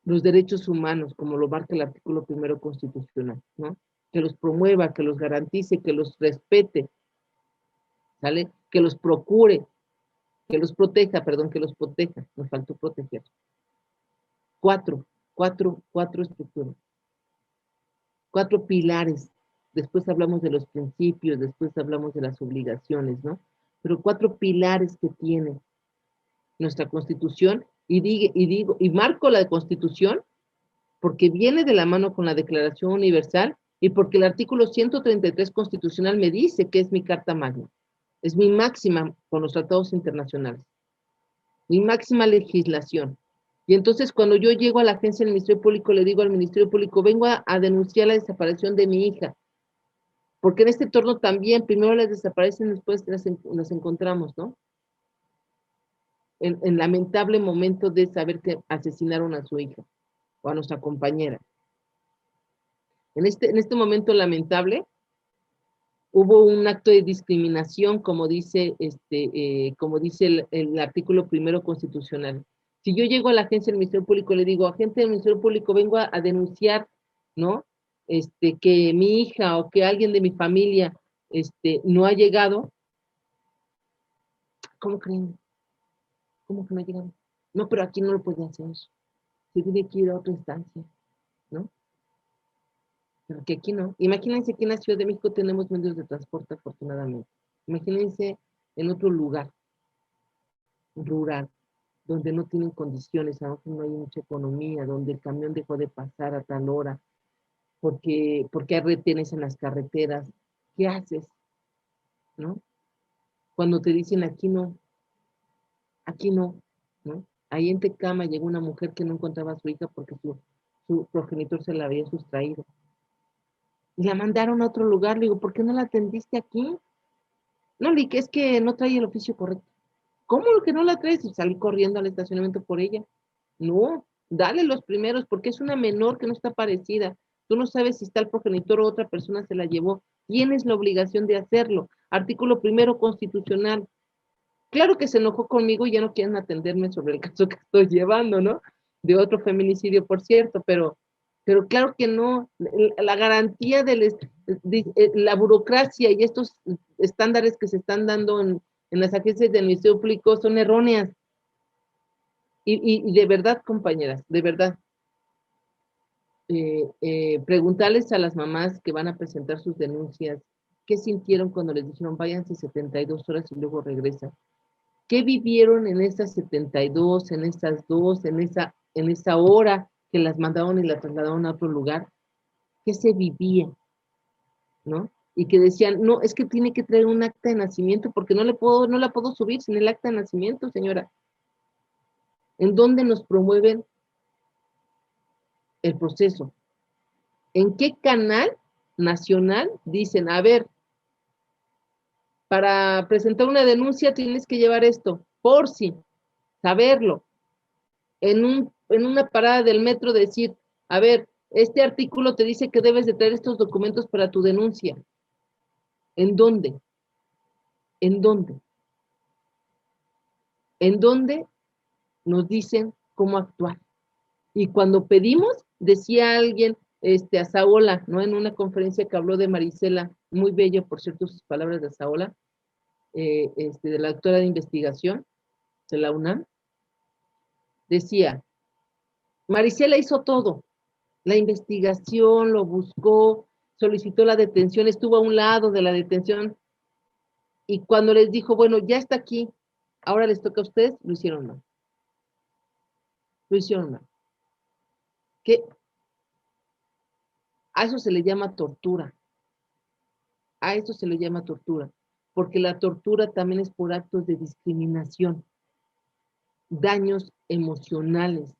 los derechos humanos, como lo marca el artículo primero constitucional, ¿no? Que los promueva, que los garantice, que los respete, ¿sale? Que los procure, que los proteja, perdón, que los proteja, nos faltó proteger. Cuatro estructuras, 4 pilares. Después hablamos de los principios, después hablamos de las obligaciones, ¿no? Pero 4 pilares que tiene nuestra Constitución, y marco la Constitución porque viene de la mano con la Declaración Universal y porque el artículo 133 constitucional me dice que es mi carta magna, es mi máxima con los tratados internacionales, mi máxima legislación. Y entonces cuando yo llego a la agencia del Ministerio Público, le digo al Ministerio Público, vengo a denunciar la desaparición de mi hija, porque en este entorno también, primero las desaparecen, después las encontramos, ¿no? En lamentable momento de saber que asesinaron a su hija o a nuestra compañera. En este momento lamentable, hubo un acto de discriminación, como dice el artículo primero constitucional. Si yo llego a la agencia del Ministerio Público, le digo, agente del Ministerio Público, vengo a denunciar, ¿no? Que mi hija o que alguien de mi familia, no ha llegado, ¿cómo creen? ¿Cómo que no ha llegado? No, pero aquí no lo puede hacer. Se tiene que ir a otra instancia, ¿no? Pero que aquí no. Imagínense que en la Ciudad de México tenemos medios de transporte, afortunadamente. Imagínense en otro lugar, rural, donde no tienen condiciones, a lo mejor no hay mucha economía, donde el camión dejó de pasar a tal hora, porque hay retenes en las carreteras. ¿Qué haces? ¿No? Cuando te dicen aquí no, ¿no? Ahí en Tecama llegó una mujer que no encontraba a su hija porque su progenitor se la había sustraído. Y la mandaron a otro lugar. Le digo, ¿por qué no la atendiste aquí? No, Lick, es que no trae el oficio correcto. ¿Cómo lo que no la traes? Y salí corriendo al estacionamiento por ella. No, dale los primeros, porque es una menor que no está parecida. Tú no sabes si está el progenitor o otra persona se la llevó. Tienes la obligación de hacerlo. Artículo primero constitucional. Claro que se enojó conmigo y ya no quieren atenderme sobre el caso que estoy llevando, ¿no? De otro feminicidio, por cierto, pero claro que no. La garantía de la burocracia y estos estándares que se están dando en las agencias del Ministerio Público son erróneas. Y de verdad, compañeras, de verdad, preguntarles a las mamás que van a presentar sus denuncias, ¿qué sintieron cuando les dijeron váyanse 72 horas y luego regresan? ¿Qué vivieron en esas 72, en esas 2, en esa hora que las mandaron y las trasladaron a otro lugar? ¿Qué se vivía? ¿No? Y que decían, no, es que tiene que traer un acta de nacimiento porque no la puedo subir sin el acta de nacimiento, señora. ¿En dónde nos promueven el proceso? ¿En qué canal nacional dicen, a ver, para presentar una denuncia tienes que llevar esto, por si, saberlo? En una parada del metro decir, a ver, este artículo te dice que debes de traer estos documentos para tu denuncia. ¿En dónde? ¿En dónde? ¿En dónde nos dicen cómo actuar? Y cuando pedimos, decía alguien, a Saola, ¿no? En una conferencia que habló de Marisela, muy bello, por cierto, sus palabras de Saola, de la doctora de investigación de la UNAM, decía, Marisela hizo todo, la investigación, lo buscó, solicitó la detención, estuvo a un lado de la detención, y cuando les dijo, bueno, ya está aquí, ahora les toca a ustedes, lo hicieron mal. Lo hicieron mal. ¿Qué? A eso se le llama tortura. A eso se le llama tortura. Porque la tortura también es por actos de discriminación, daños emocionales.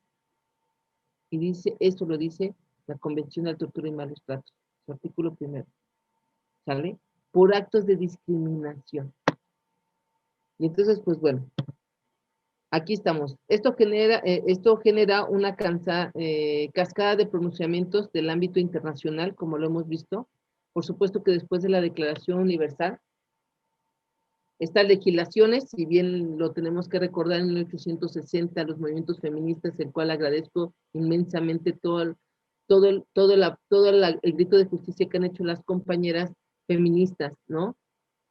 Y dice, eso lo dice la Convención de la Tortura y Malos Tratos, su artículo primero. ¿Sale? Por actos de discriminación. Y entonces, pues bueno, aquí estamos. Esto genera una cascada de pronunciamientos del ámbito internacional, como lo hemos visto, por supuesto que después de la Declaración Universal, estas legislaciones, si bien lo tenemos que recordar en 1860, los movimientos feministas, el cual agradezco inmensamente todo el grito de justicia que han hecho las compañeras feministas, ¿no?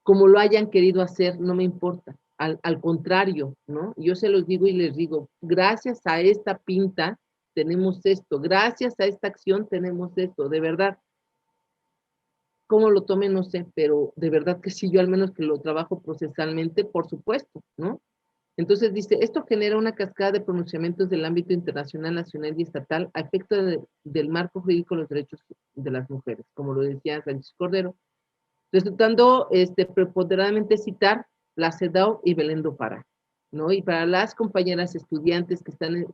Como lo hayan querido hacer, no me importa. Al contrario, ¿no? Yo se los digo y les digo, gracias a esta pinta tenemos esto, gracias a esta acción tenemos esto, de verdad. Cómo lo tome, no sé, pero de verdad que sí, yo al menos que lo trabajo procesalmente, por supuesto, ¿no? Entonces dice, esto genera una cascada de pronunciamientos del ámbito internacional, nacional y estatal a efecto del marco jurídico de los derechos de las mujeres, como lo decía Sánchez Cordero, resultando preponderantemente citar la CEDAW y Belén do Pará, ¿no? Y para las compañeras estudiantes que están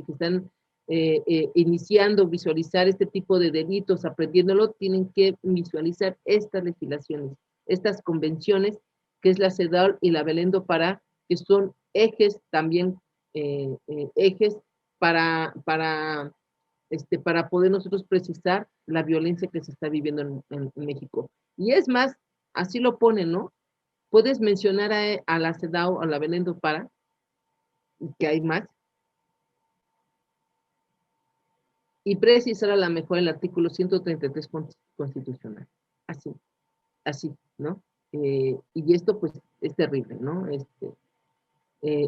iniciando visualizar este tipo de delitos, aprendiéndolo, tienen que visualizar estas legislaciones, estas convenciones, que es la CEDAW y la Belén do Pará, que son ejes también, ejes para poder nosotros precisar la violencia que se está viviendo en México. Y es más, así lo ponen, ¿no? Puedes mencionar a la CEDAW, a la Belén do Pará, que hay más, y precisar a la mejor el artículo 133 constitucional. Así, ¿no? Y esto pues es terrible, ¿no?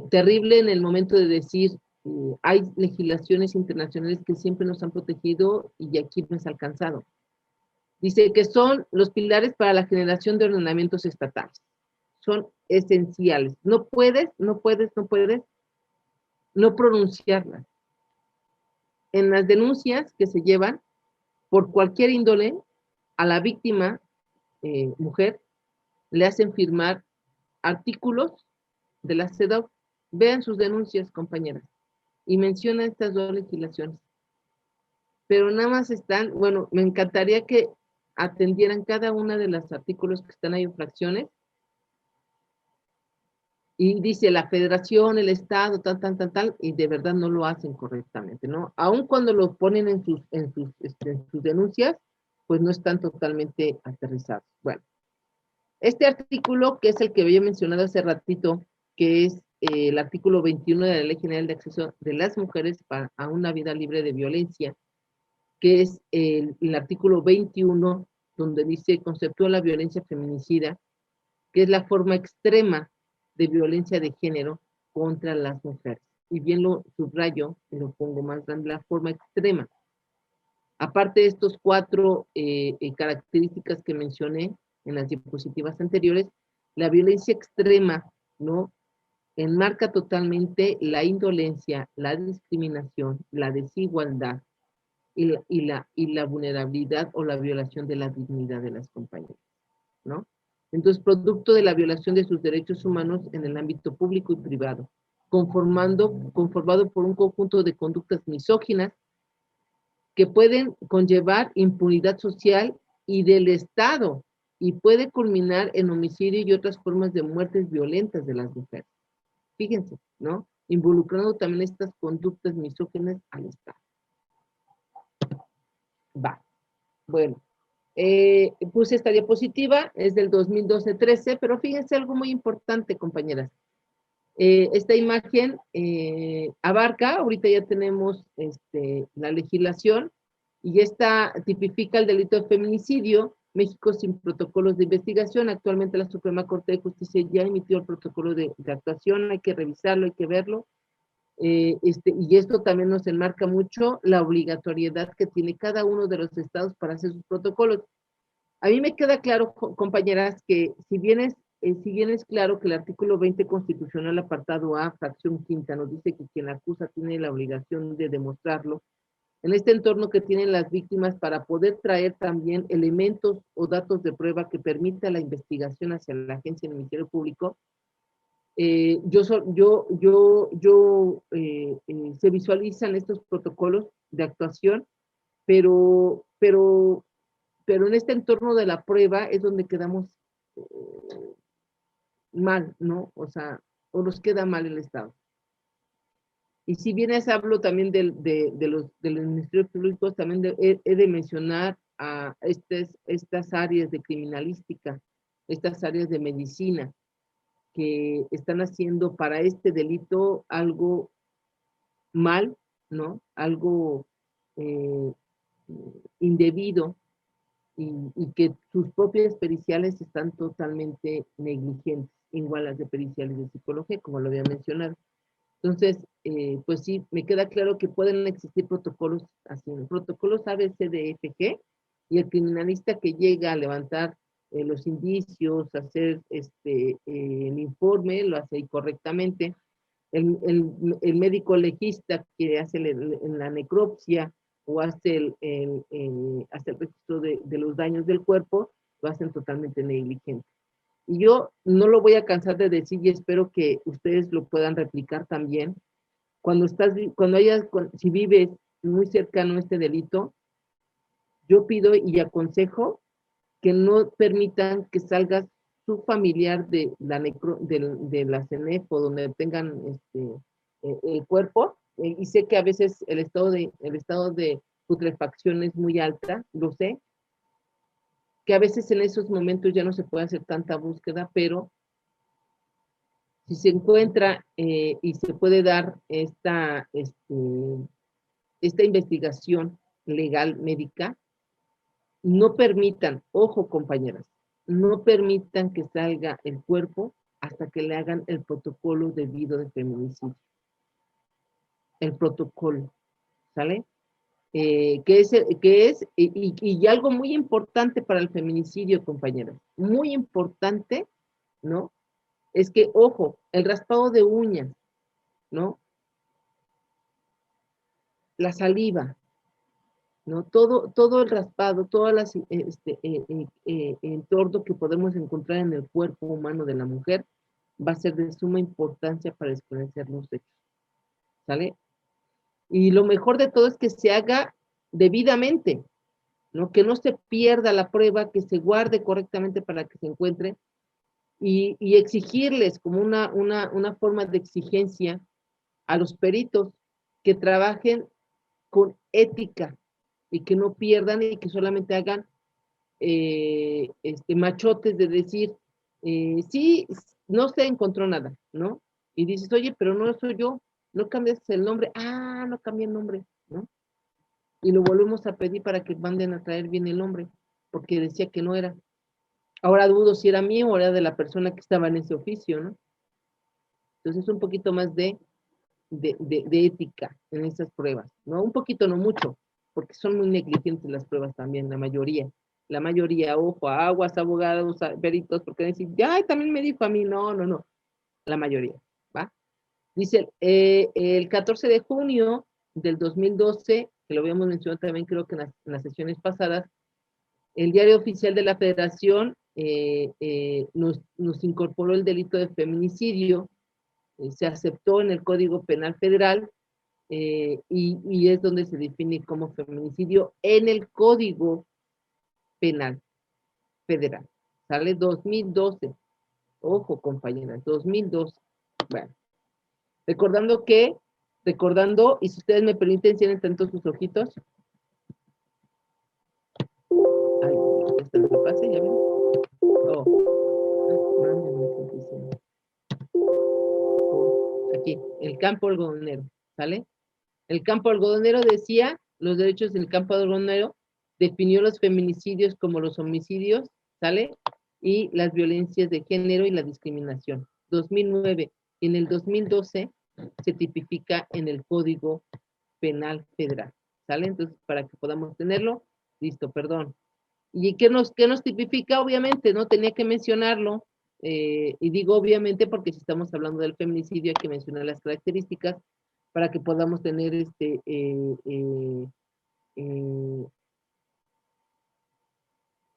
Terrible en el momento de decir, hay legislaciones internacionales que siempre nos han protegido y aquí no es alcanzado. Dice que son los pilares para la generación de ordenamientos estatales. Son esenciales. No puedes no pronunciarlas. En las denuncias que se llevan por cualquier índole, a la víctima, mujer, le hacen firmar artículos de la CEDAW. Vean sus denuncias, compañeras, y menciona estas dos legislaciones. Pero nada más están, bueno, me encantaría que atendieran cada una de los artículos que están ahí en fracciones, y dice la federación, el estado, tal, y de verdad no lo hacen correctamente, ¿no? Aun cuando lo ponen en sus denuncias, pues no están totalmente aterrizados. Bueno, este artículo, que es el que había mencionado hace ratito, que es el artículo 21 de la Ley General de Acceso de las Mujeres a una vida libre de violencia, que es el artículo 21, donde dice, conceptúa la violencia feminicida, que es la forma extrema de violencia de género contra las mujeres. Y bien lo subrayo, y lo pongo más grande, la forma extrema. Aparte de estos 4 características que mencioné en las diapositivas anteriores, la violencia extrema, ¿no?, enmarca totalmente la indolencia, la discriminación, la desigualdad y la vulnerabilidad o la violación de la dignidad de las compañeras, ¿no? Entonces, producto de la violación de sus derechos humanos en el ámbito público y privado, conformado por un conjunto de conductas misóginas que pueden conllevar impunidad social y del Estado, y puede culminar en homicidio y otras formas de muertes violentas de las mujeres. Fíjense, ¿no? Involucrando también estas conductas misóginas al Estado. Va. Bueno, puse esta diapositiva, es del 2012-13, pero fíjense algo muy importante, compañeras. Esta imagen abarca, ahorita ya tenemos la legislación, y esta tipifica el delito de feminicidio, México sin protocolos de investigación. Actualmente la Suprema Corte de Justicia ya emitió el protocolo de actuación, hay que revisarlo, hay que verlo. Y esto también nos enmarca mucho la obligatoriedad que tiene cada uno de los estados para hacer sus protocolos. A mí me queda claro, compañeras, que si bien es claro que el artículo 20 constitucional, apartado A, fracción quinta, nos dice que quien acusa tiene la obligación de demostrarlo, en este entorno que tienen las víctimas para poder traer también elementos o datos de prueba que permita la investigación hacia la agencia del Ministerio Público, se visualizan estos protocolos de actuación, pero en este entorno de la prueba es donde quedamos mal, ¿no? O sea, o nos queda mal el Estado. Y si bien hablo también de los ministerios públicos, también he de mencionar a estas áreas de criminalística, estas áreas de medicina, que están haciendo para este delito algo mal, ¿no? Algo eh, indebido, y que sus propias periciales están totalmente negligentes, igual las de periciales de psicología, como lo había mencionado. Entonces, pues sí, me queda claro que pueden existir protocolos así, protocolos ABCDFG, y el criminalista que llega a levantar los indicios, hacer el informe, lo hace correctamente. El médico legista que hace la necropsia o hace hace el registro de los daños del cuerpo, lo hacen totalmente negligente. Y yo no lo voy a cansar de decir, y espero que ustedes lo puedan replicar también. Si vives muy cercano a este delito, yo pido y aconsejo que no permitan que salga su familiar de la CENEF o donde tengan el cuerpo, y sé que a veces el estado de putrefacción es muy alta, lo sé, que a veces en esos momentos ya no se puede hacer tanta búsqueda, pero si se encuentra y se puede dar esta investigación legal médica, no permitan, ojo compañeras, no permitan que salga el cuerpo hasta que le hagan el protocolo debido de feminicidio. El protocolo, ¿sale? Y algo muy importante para el feminicidio, compañeras, muy importante, ¿no? Es que, ojo, el raspado de uñas, ¿no? La saliva, ¿no? Todo el raspado, todas las entorno que podemos encontrar en el cuerpo humano de la mujer va a ser de suma importancia para esclarecer los hechos, ¿sale? Y lo mejor de todo es que se haga debidamente, ¿no? Que no se pierda la prueba, que se guarde correctamente para que se encuentre, y exigirles como una forma de exigencia a los peritos que trabajen con ética y que no pierdan y que solamente hagan machotes de decir, sí, no se encontró nada, ¿no? Y dices, oye, pero no soy yo, no cambias el nombre, no cambié el nombre, ¿no? Y lo volvemos a pedir para que manden a traer bien el nombre, porque decía que no era. Ahora dudo si era mío o era de la persona que estaba en ese oficio, ¿no? Entonces un poquito más de ética en esas pruebas, ¿no? Un poquito, no mucho, porque son muy negligentes las pruebas también, la mayoría, ojo, aguas, abogados, peritos, porque dicen, ay, también me dijo a mí, no, la mayoría, ¿va? Dice, el 14 de junio del 2012, que lo habíamos mencionado también creo que en las sesiones pasadas, el Diario Oficial de la Federación nos incorporó el delito de feminicidio, se aceptó en el Código Penal Federal, y es donde se define como feminicidio en el Código Penal Federal. Sale 2012. Ojo, compañeras, 2012. Bueno, recordando, y si ustedes me permiten, cierren tanto sus ojitos. Ay, esto no se pase, ya ven. Aquí, el campo algodonero, ¿sale? El campo algodonero decía, los derechos del campo algodonero, definió los feminicidios como los homicidios, ¿sale? Y las violencias de género y la discriminación. 2009. Y en el 2012 se tipifica en el Código Penal Federal, ¿sale? Entonces, para que podamos tenerlo, listo, perdón. ¿Y qué nos tipifica? Obviamente, ¿no? Tenía que mencionarlo, y digo obviamente porque si estamos hablando del feminicidio hay que mencionar las características para que podamos tener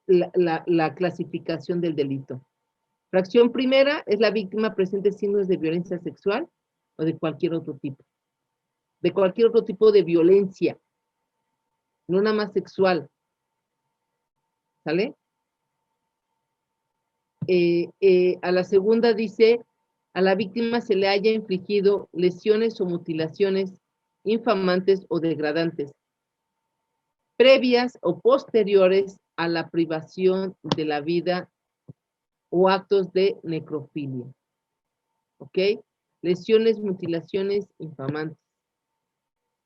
la clasificación del delito. Fracción primera es la víctima presente signos de violencia sexual o de cualquier otro tipo. De cualquier otro tipo de violencia, no nada más sexual. ¿Sale? A la segunda dice, a la víctima se le haya infligido lesiones o mutilaciones infamantes o degradantes, previas o posteriores a la privación de la vida o actos de necrofilia. ¿Ok? Lesiones, mutilaciones infamantes.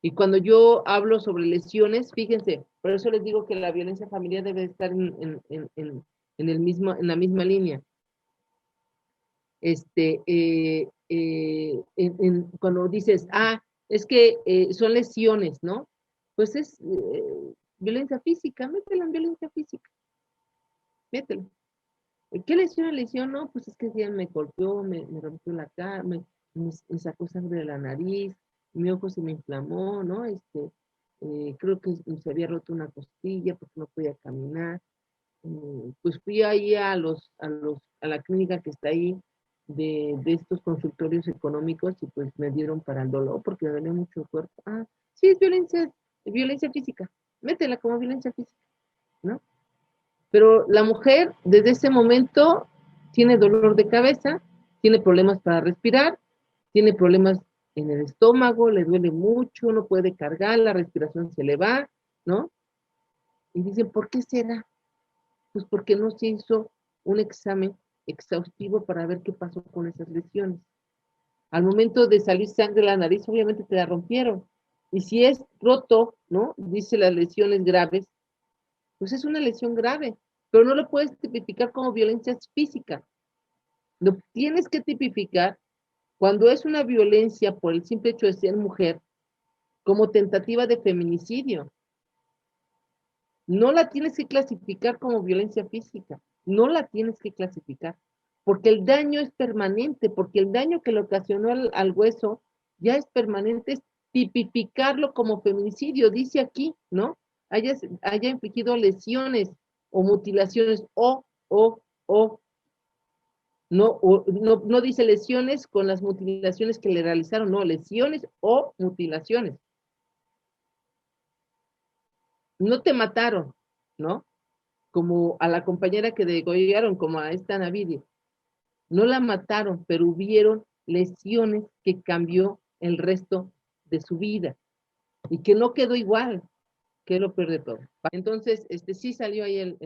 Y cuando yo hablo sobre lesiones, fíjense, por eso les digo que la violencia familiar debe estar en la misma línea. Cuando dices, es que son lesiones, ¿no? Pues es violencia física, métela en violencia física, métela. ¿Qué lesión? No, pues es que ya me golpeó, me rompió la cara, me sacó sangre de la nariz, mi ojo se me inflamó, ¿no? Creo que se había roto una costilla porque no podía caminar. Pues fui ahí a la clínica que está ahí de estos consultorios económicos y pues me dieron para el dolor porque me dolía mucho el cuerpo. Sí, es violencia física, métela como violencia física, ¿no? Pero la mujer desde ese momento tiene dolor de cabeza, tiene problemas para respirar, tiene problemas en el estómago, le duele mucho, no puede cargar, la respiración se le va, ¿no? Y dicen, ¿por qué será? Pues porque no se hizo un examen exhaustivo para ver qué pasó con esas lesiones. Al momento de salir sangre de la nariz, obviamente te la rompieron. Y si es roto, ¿no? Dice las lesiones graves, pues es una lesión grave, pero no lo puedes tipificar como violencia física. Lo tienes que tipificar cuando es una violencia por el simple hecho de ser mujer, como tentativa de feminicidio. No la tienes que clasificar como violencia física, no la tienes que clasificar, porque el daño es permanente, porque el daño que le ocasionó al hueso ya es permanente, es tipificarlo como feminicidio, dice aquí, ¿no? Haya infligido lesiones o mutilaciones no dice lesiones con las mutilaciones que le realizaron, no, lesiones o mutilaciones. No te mataron, ¿no? Como a la compañera que degollaron, como a esta Navidi. No la mataron, pero hubieron lesiones que cambió el resto de su vida y que no quedó igual, que lo peor de todo. Entonces, sí salió ahí el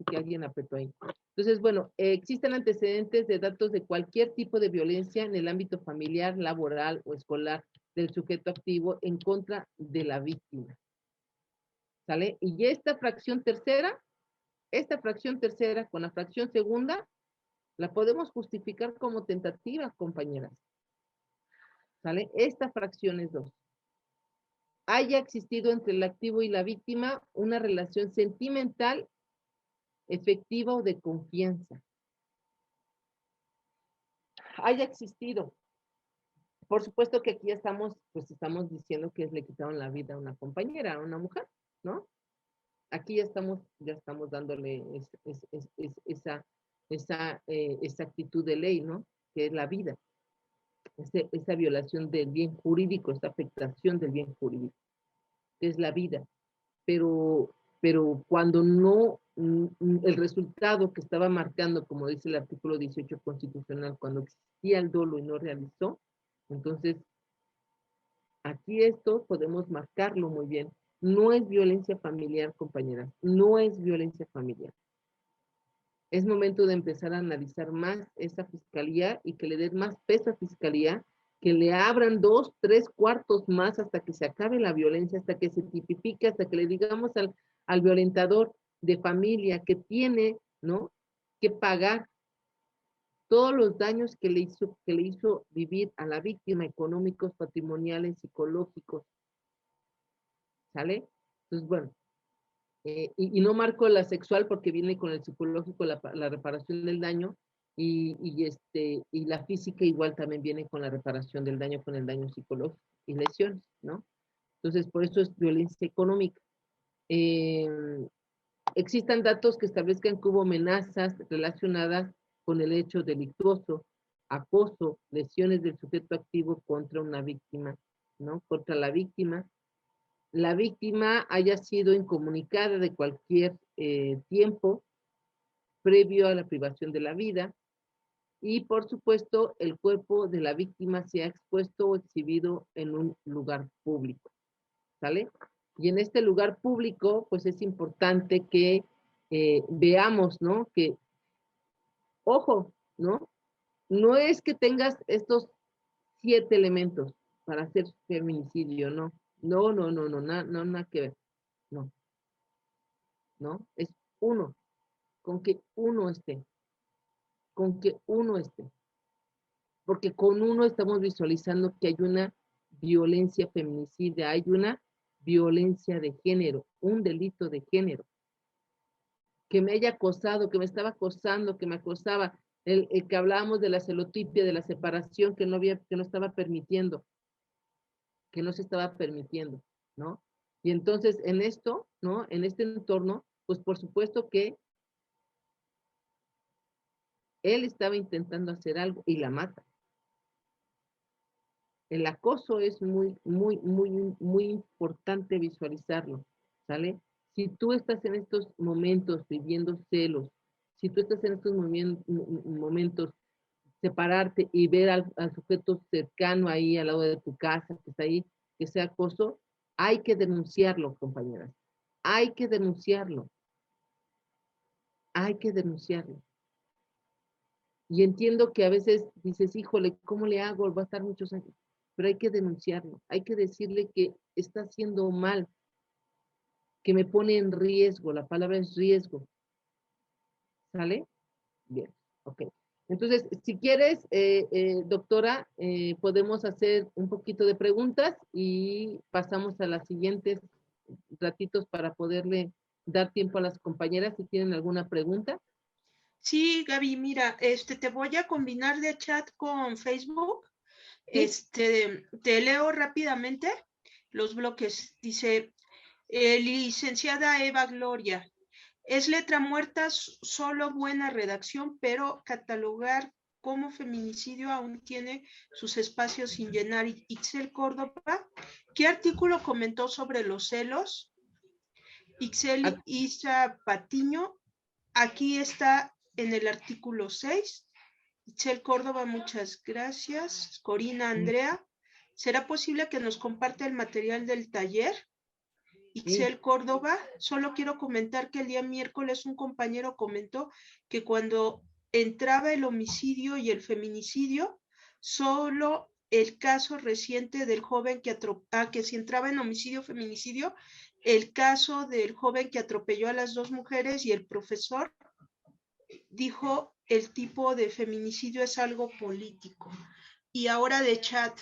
que alguien apretó ahí. Entonces, bueno, existen antecedentes de datos de cualquier tipo de violencia en el ámbito familiar, laboral o escolar del sujeto activo en contra de la víctima. ¿Sale? Y esta fracción tercera con la fracción segunda, la podemos justificar como tentativa, compañeras. ¿Sale? Esta fracción es 2. Haya existido entre el activo y la víctima una relación sentimental, efectiva o de confianza. Haya existido. Por supuesto que aquí ya estamos diciendo que le quitaron la vida a una compañera, a una mujer, ¿no? Aquí ya estamos dándole esa actitud de ley, ¿no? Que es la vida. Esa violación del bien jurídico, esa afectación del bien jurídico, que es la vida. Pero cuando no, el resultado que estaba marcando, como dice el artículo 18 constitucional, cuando existía el dolo y no realizó, entonces, aquí esto podemos marcarlo muy bien. No es violencia familiar, compañeras, no es violencia familiar. Es momento de empezar a analizar más esa fiscalía y que le den más peso a fiscalía, que le abran 2, 3 cuartos más hasta que se acabe la violencia, hasta que se tipifique, hasta que le digamos al violentador de familia que tiene, ¿no?, que pagar todos los daños que le hizo vivir a la víctima, económicos, patrimoniales, psicológicos. ¿Sale? Entonces, bueno, y no marco la sexual porque viene con el psicológico, la reparación del daño, y la física igual también viene con la reparación del daño, con el daño psicológico y lesiones, ¿no? Entonces, por eso es violencia económica. Existan datos que establezcan que hubo amenazas relacionadas con el hecho delictuoso, acoso, lesiones del sujeto activo contra una víctima, ¿no? Contra la víctima haya sido incomunicada de cualquier tiempo previo a la privación de la vida, y por supuesto el cuerpo de la víctima sea expuesto o exhibido en un lugar público, ¿sale? Y en este lugar público, pues es importante que veamos, ¿no? Que, ojo, ¿no? No es que tengas estos 7 elementos para hacer feminicidio, no. No, no, no, no, no, nada que ver. No, no, es uno, con que uno esté, con que uno esté. Porque con uno estamos visualizando que hay una violencia feminicida, hay una violencia de género, un delito de género. Que me haya acosado, que me estaba acosando, que me acosaba, el que hablábamos de la celotipia, de la separación que no había, que no estaba permitiendo, que no se estaba permitiendo, ¿no? Y entonces en esto, ¿no? En este entorno, pues por supuesto que él estaba intentando hacer algo y la mata. El acoso es muy, muy, muy, muy importante visualizarlo, ¿sale? Si tú estás en estos momentos viviendo celos, si tú estás en estos momentos separarte y ver al sujeto cercano ahí al lado de tu casa, que está ahí, que sea acoso, hay que denunciarlo, compañeras. Hay que denunciarlo. Hay que denunciarlo. Y entiendo que a veces dices, híjole, ¿cómo le hago? Va a estar muchos años. Pero hay que denunciarlo. Hay que decirle que está haciendo mal, que me pone en riesgo. La palabra es riesgo. ¿Sale? Bien, ok. Entonces, si quieres, doctora, podemos hacer un poquito de preguntas y pasamos a las siguientes ratitos para poderle dar tiempo a las compañeras si tienen alguna pregunta. Sí, Gaby, mira, te voy a combinar de chat con Facebook. ¿Sí? Te leo rápidamente los bloques. Dice, licenciada Eva Gloria, es letra muerta, solo buena redacción, pero catalogar como feminicidio aún tiene sus espacios sin llenar. Ixel Córdoba, ¿qué artículo comentó sobre los celos? Ixel Isa Patiño, aquí está en el artículo 6. Ixel Córdoba, muchas gracias. Corina Andrea, ¿será posible que nos comparte el material del taller? Ixel Córdoba, solo quiero comentar que el día miércoles un compañero comentó que cuando entraba el homicidio y el feminicidio, solo el caso reciente del joven que si entraba en homicidio feminicidio, el caso del joven que atropelló a las 2 mujeres y el profesor dijo el tipo de feminicidio es algo político. Y ahora de chat,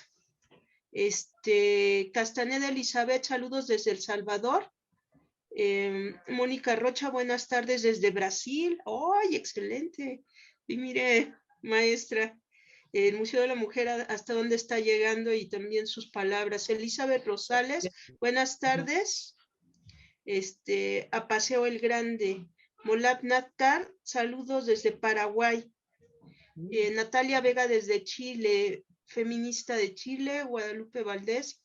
Castaneda Elizabeth, saludos desde El Salvador. Mónica Rocha, buenas tardes desde Brasil. ¡Ay, excelente! Y mire, maestra, el Museo de la Mujer hasta dónde está llegando y también sus palabras. Elizabeth Rosales, buenas tardes. A Paseo el Grande. Molab Natkar, saludos desde Paraguay. Natalia Vega desde Chile, feminista de Chile. Guadalupe Valdés,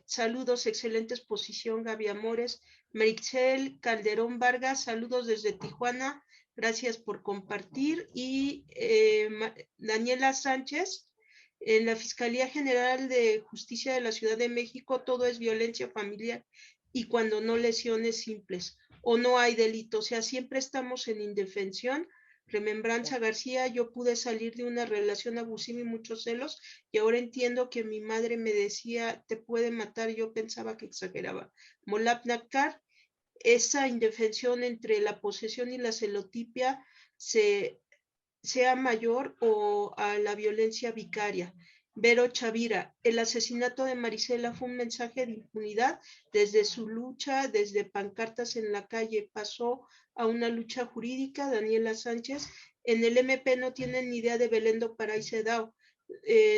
saludos, excelente exposición, Gaby Amores. Merixel Calderón Vargas, saludos desde Tijuana, gracias por compartir. Y Daniela Sánchez, en la Fiscalía General de Justicia de la Ciudad de México, todo es violencia familiar y cuando no lesiones simples o no hay delito, o sea, siempre estamos en indefensión. Remembranza García, yo pude salir de una relación abusiva y muchos celos y ahora entiendo que mi madre me decía, te puede matar, yo pensaba que exageraba. Molab Nakar, esa indefensión entre la posesión y la celotipia sea mayor o a la violencia vicaria. Vero Chavira, el asesinato de Marisela fue un mensaje de impunidad desde su lucha, desde pancartas en la calle, pasó a una lucha jurídica. Daniela Sánchez, en el MP no tienen ni idea de Belén do Paraiso.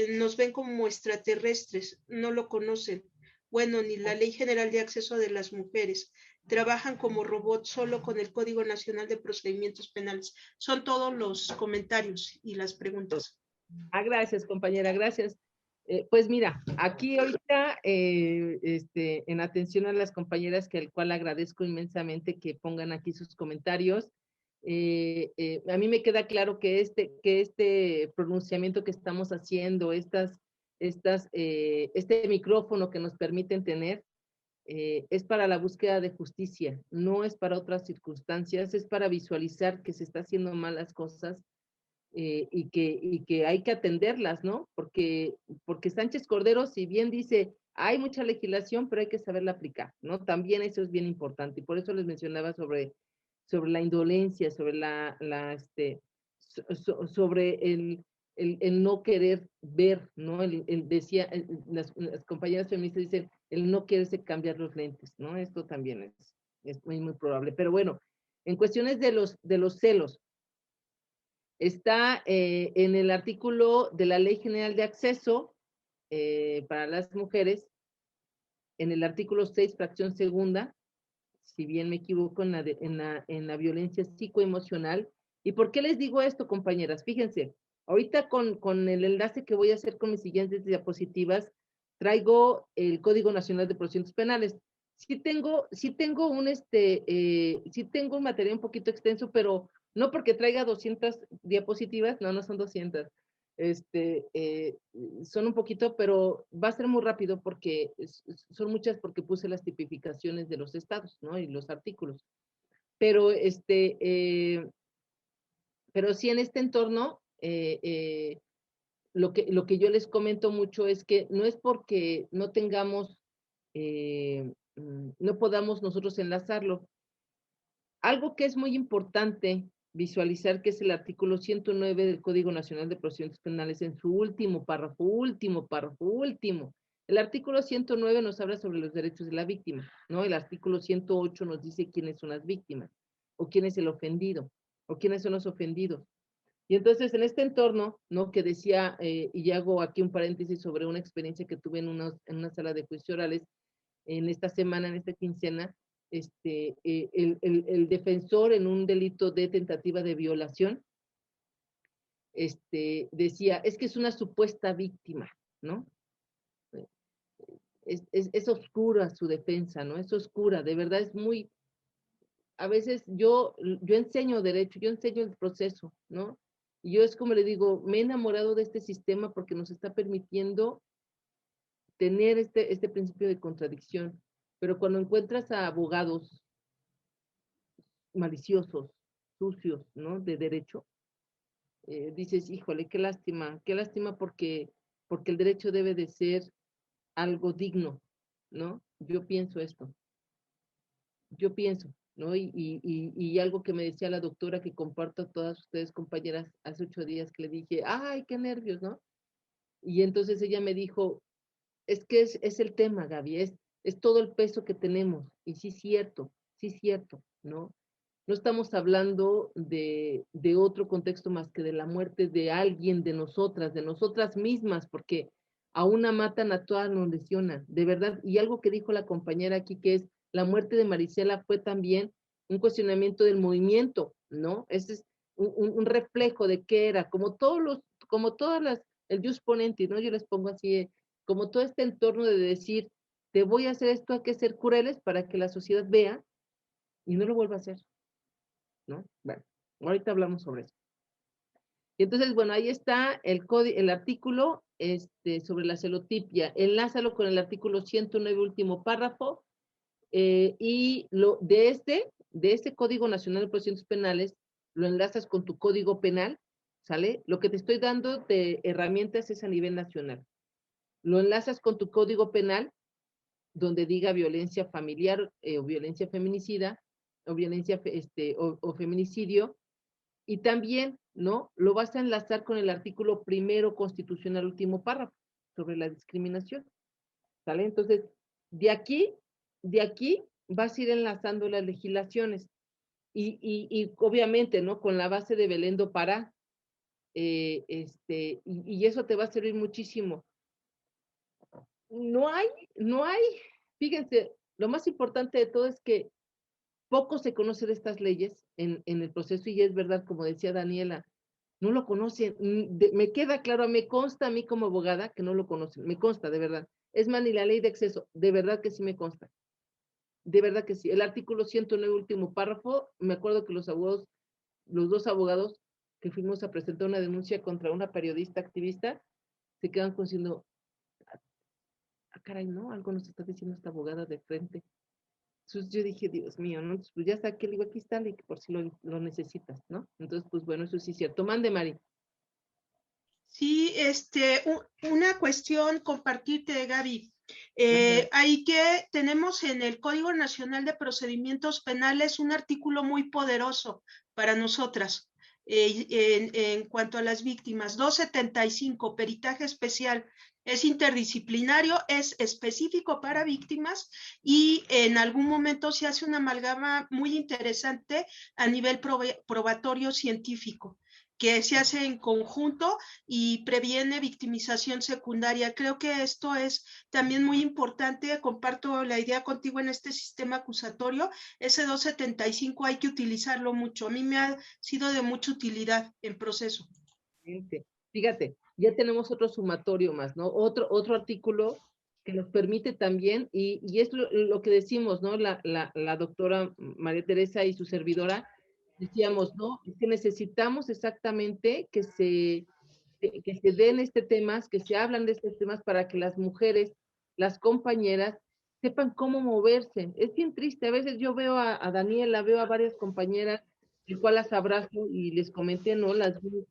Nos ven como extraterrestres, no lo conocen. Bueno, ni la Ley General de Acceso de las Mujeres. Trabajan como robots solo con el Código Nacional de Procedimientos Penales. Son todos los comentarios y las preguntas. Gracias, compañera, gracias. Pues mira, aquí ahorita, en atención a las compañeras, que al cual agradezco inmensamente que pongan aquí sus comentarios, a mí me queda claro que este pronunciamiento que estamos haciendo, este micrófono que nos permiten tener, es para la búsqueda de justicia, no es para otras circunstancias, es para visualizar que se está haciendo mal las cosas y que hay que atenderlas, ¿no? Porque Sánchez Cordero, si bien dice, hay mucha legislación, pero hay que saberla aplicar, ¿no? También eso es bien importante, y por eso les mencionaba sobre la indolencia, sobre sobre el no querer ver, ¿no? Decía, las compañeras feministas dicen, el no quererse cambiar los lentes, ¿no? Esto también es muy, muy probable. Pero bueno, en cuestiones de los celos, está en el artículo de la Ley General de Acceso para las mujeres, en el artículo 6, fracción segunda, si bien me equivoco, en la violencia psicoemocional. ¿Y por qué les digo esto, compañeras? Fíjense, ahorita con el enlace que voy a hacer con mis siguientes diapositivas, traigo el Código Nacional de Procedimientos Penales. Sí tengo un material un poquito extenso, pero no porque traiga 200 diapositivas, no son 200, son un poquito, pero va a ser muy rápido porque son muchas porque puse las tipificaciones de los estados, ¿no? Y los artículos. Pero, pero sí en este entorno, lo que yo les comento mucho es que no es porque no tengamos, no podamos nosotros enlazarlo. Algo que es muy importante visualizar, que es el artículo 109 del Código Nacional de Procedimientos Penales, en su último párrafo, último. El artículo 109 nos habla sobre los derechos de la víctima, ¿no? El artículo 108 nos dice quiénes son las víctimas, o quién es el ofendido, o quiénes son los ofendidos. Y entonces, en este entorno, ¿no? Que decía, y hago aquí un paréntesis sobre una experiencia que tuve en una sala de juicio orales en esta semana, en esta quincena, el defensor en un delito de tentativa de violación, decía, es que es una supuesta víctima, ¿no? Es oscura su defensa, ¿no? Es oscura, de verdad es muy, a veces yo enseño derecho, yo enseño el proceso, ¿no? Y yo es como le digo, me he enamorado de este sistema porque nos está permitiendo tener este principio de contradicción, pero cuando encuentras a abogados maliciosos, sucios, ¿no? De derecho, dices, híjole, qué lástima porque el derecho debe de ser algo digno, ¿no? Yo pienso esto, yo pienso, ¿no? Y algo que me decía la doctora que comparto a todas ustedes, compañeras, hace 8 días que le dije, ay, qué nervios, ¿no? Y entonces ella me dijo, es que es el tema, Gaby, es todo el peso que tenemos, y sí, cierto, ¿no? No estamos hablando de otro contexto más que de la muerte de alguien, de nosotras mismas, porque a una matan, a todas nos lesionan, de verdad. Y algo que dijo la compañera aquí, que es la muerte de Marisela, fue también un cuestionamiento del movimiento, ¿no? Ese es un reflejo de qué era, como todas el jus ponenti, ¿no? Yo les pongo así, como todo este entorno de decir, te voy a hacer esto, hay que ser crueles para que la sociedad vea y no lo vuelva a hacer, ¿no? Bueno, ahorita hablamos sobre eso. Y entonces, bueno, ahí está el artículo sobre la celotipia. Enlázalo con el artículo 109, último párrafo, y de este Código Nacional de Procedimientos Penales, lo enlazas con tu Código Penal, ¿sale? Lo que te estoy dando de herramientas es a nivel nacional. Lo enlazas con tu Código Penal, donde diga violencia familiar o violencia feminicida, o violencia o feminicidio, y también, ¿no? Lo vas a enlazar con el artículo primero constitucional, último párrafo, sobre la discriminación, ¿sale? Entonces, de aquí, de aquí vas a ir enlazando las legislaciones y obviamente, ¿no? Con la base de Belén do Pará, y eso te va a servir muchísimo. No hay, no hay, fíjense, lo más importante de todo es que poco se conoce de estas leyes en el proceso y es verdad, como decía Daniela, no lo conocen. Me queda claro, me consta a mí como abogada que no lo conocen, me consta, de verdad. Es más, ni la ley de acceso, de verdad que sí me consta. De verdad que sí. El artículo 109, último párrafo, me acuerdo que los dos abogados que fuimos a presentar una denuncia contra una periodista activista, se quedan diciendo, caray, ¿no? Algo nos está diciendo esta abogada de frente. Entonces yo dije, Dios mío, ¿no? Entonces, pues ya saqué, le digo, aquí está, le por si lo necesitas, ¿no? Entonces, pues bueno, eso sí es cierto. Mande, Mari. Sí, una cuestión compartirte, Gaby. Ajá. Hay que, tenemos en el Código Nacional de Procedimientos Penales un artículo muy poderoso para nosotras en cuanto a las víctimas. 275, peritaje especial. Es interdisciplinario, es específico para víctimas y en algún momento se hace una amalgama muy interesante a nivel probatorio científico que se hace en conjunto y previene victimización secundaria. Creo que esto es también muy importante. Comparto la idea contigo en este sistema acusatorio. Ese 275 hay que utilizarlo mucho. A mí me ha sido de mucha utilidad en proceso. Fíjate, ya tenemos otro sumatorio más, ¿no? Otro artículo que nos permite también, y es lo que decimos, ¿no? La doctora María Teresa y su servidora, decíamos, ¿no? Es que necesitamos exactamente que se den temas, que se hablan de estos temas para que las mujeres, las compañeras, sepan cómo moverse. Es bien triste, a veces yo veo a Daniela, veo a varias compañeras, el cual las abrazo y les comenté, ¿no? Las vi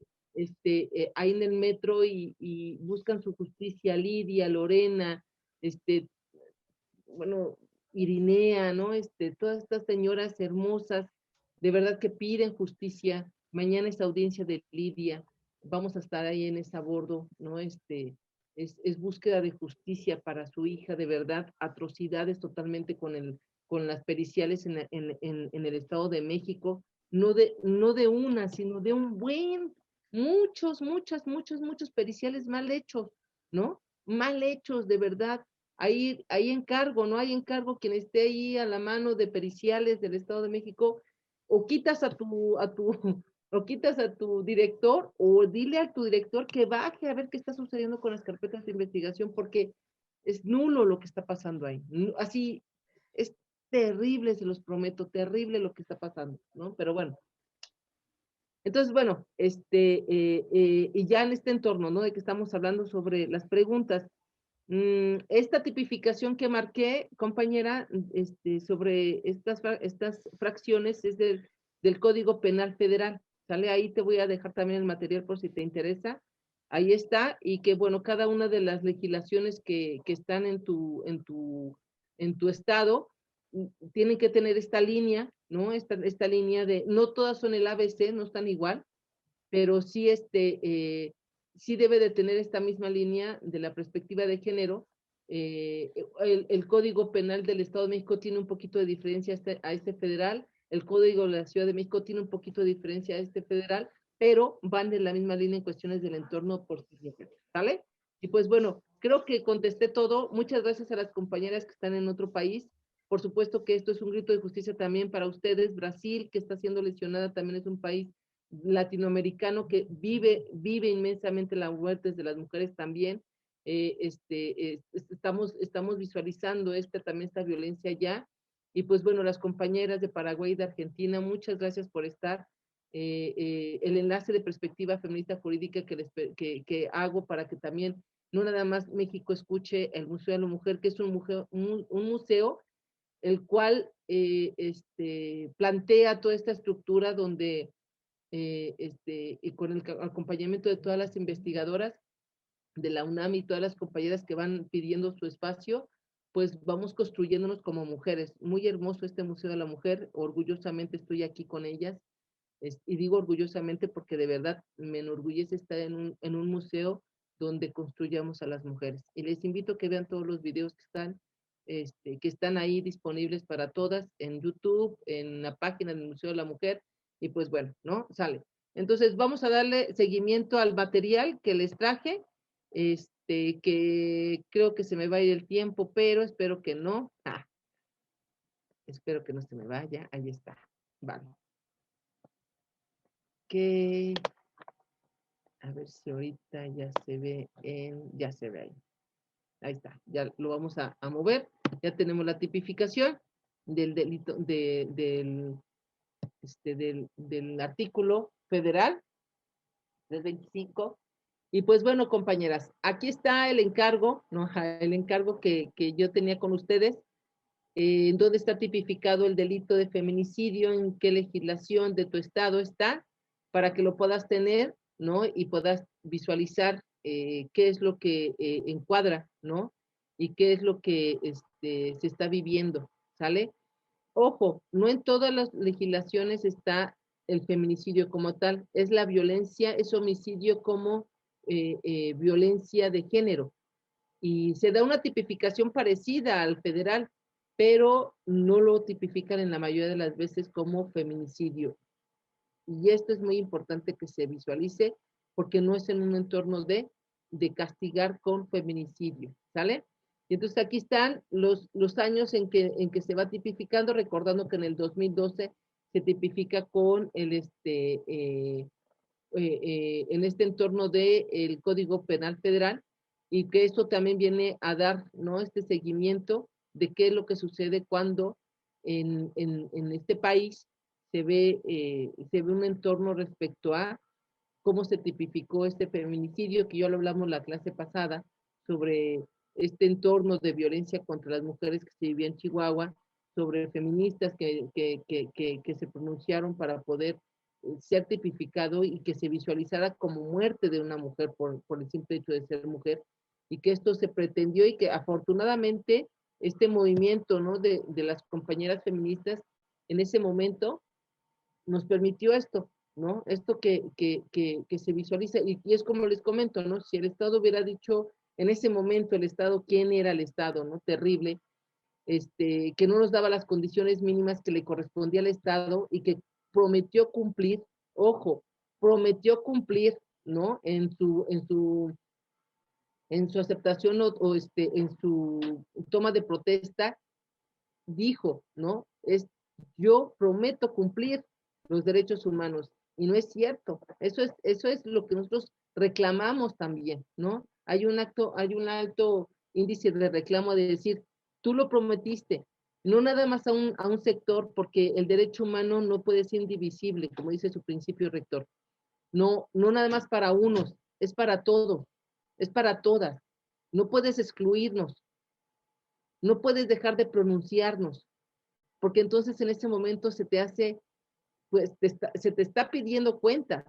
ahí en el metro y buscan su justicia, Lidia, Lorena, bueno, Irinea, ¿no? Todas estas señoras hermosas, de verdad que piden justicia. Mañana es audiencia de Lidia, vamos a estar ahí en ese bordo, ¿no? Es búsqueda de justicia para su hija, de verdad, atrocidades totalmente con las periciales en el Estado de México, no de una, sino de un muchos periciales mal hechos, ¿no? Mal hechos, de verdad. Ahí encargo, ¿no? Hay encargo quien esté ahí a la mano de periciales del Estado de México, o quitas o quitas a tu director, o dile a tu director que baje a ver qué está sucediendo con las carpetas de investigación, porque es nulo lo que está pasando ahí. Así, es terrible, se los prometo, terrible lo que está pasando, ¿no? Pero bueno. Entonces, bueno, y ya en este entorno, ¿no? De que estamos hablando sobre las preguntas. Esta tipificación que marqué, compañera, sobre estas fracciones es del Código Penal Federal. ¿Sale? Ahí te voy a dejar también el material por si te interesa. Ahí está, y que bueno, cada una de las legislaciones que están en tu estado tienen que tener esta línea, ¿no? Esta línea no todas son el ABC, no están igual, pero sí sí debe de tener esta misma línea de la perspectiva de género. El Código Penal del Estado de México tiene un poquito de diferencia a este federal, el Código de la Ciudad de México tiene un poquito de diferencia a este federal, pero van de la misma línea en cuestiones del entorno por sí, ¿sale? Y pues bueno, creo que contesté todo. Muchas gracias a las compañeras que están en otro país. Por supuesto que esto es un grito de justicia también para ustedes. Brasil, que está siendo lesionada, también es un país latinoamericano que vive inmensamente las muertes de las mujeres también. Estamos visualizando también esta violencia ya. Y pues bueno, las compañeras de Paraguay y de Argentina, muchas gracias por estar. El enlace de perspectiva feminista jurídica que hago para que también no nada más México escuche el Museo de la Mujer, que es un museo el cual plantea toda esta estructura donde y con el acompañamiento de todas las investigadoras de la UNAM y todas las compañeras que van pidiendo su espacio, pues vamos construyéndonos como mujeres. Muy hermoso este Museo de la Mujer, orgullosamente estoy aquí con ellas, y digo orgullosamente porque de verdad me enorgullece estar en un museo donde construyamos a las mujeres. Y les invito a que vean todos los videos que están ahí disponibles para todas en YouTube, en la página del Museo de la Mujer, y pues bueno, ¿no? Sale. Entonces vamos a darle seguimiento al material que les traje, que creo que se me va a ir el tiempo, pero espero que no. Espero que no se me vaya. Ahí está. Vale. Que a ver si ahorita ya se ve ya se ve ahí. Ahí está, ya lo vamos a mover. Ya tenemos la tipificación del delito, del artículo federal del 25. Y pues bueno, compañeras, aquí está el encargo, ¿no? Ajá, el encargo que yo tenía con ustedes, en dónde está tipificado el delito de feminicidio, en qué legislación de tu estado está, para que lo puedas tener, ¿no? Y puedas visualizar qué es lo que encuadra, ¿no? Y qué es lo que se está viviendo, ¿sale? Ojo, no en todas las legislaciones está el feminicidio como tal, es la violencia, es homicidio como violencia de género. Y se da una tipificación parecida al federal, pero no lo tipifican en la mayoría de las veces como feminicidio. Y esto es muy importante que se visualice, porque no es en un entorno de castigar con feminicidio, ¿sale? Y entonces aquí están los años en que se va tipificando, recordando que en el 2012 se tipifica con en este entorno del Código Penal Federal, y que esto también viene a dar, ¿no? Este seguimiento de qué es lo que sucede cuando en este país se ve un entorno respecto a cómo se tipificó este feminicidio, que ya lo hablamos la clase pasada, sobre este entorno de violencia contra las mujeres que se vivía en Chihuahua, sobre feministas que se pronunciaron para poder ser tipificado y que se visualizara como muerte de una mujer por el simple hecho de ser mujer, y que esto se pretendió y que afortunadamente este movimiento, ¿no? de las compañeras feministas en ese momento nos permitió esto, ¿no? Esto que se visualiza, y es como les comento, ¿no? Si el Estado hubiera dicho en ese momento el Estado quién era el Estado, ¿no? Terrible, que no nos daba las condiciones mínimas que le correspondía al Estado y que prometió cumplir, ojo, prometió cumplir, ¿no? En su aceptación en su toma de protesta, dijo, ¿no? Yo prometo cumplir los derechos humanos, y no es cierto. Eso es lo que nosotros reclamamos también, ¿no? Hay un alto índice de reclamo de decir, tú lo prometiste, no nada más a un sector, porque el derecho humano no puede ser indivisible, como dice su principio rector. No, no nada más para unos, es para todos, es para todas. No puedes excluirnos, no puedes dejar de pronunciarnos, porque entonces en ese momento se te hace, pues se te está pidiendo cuenta.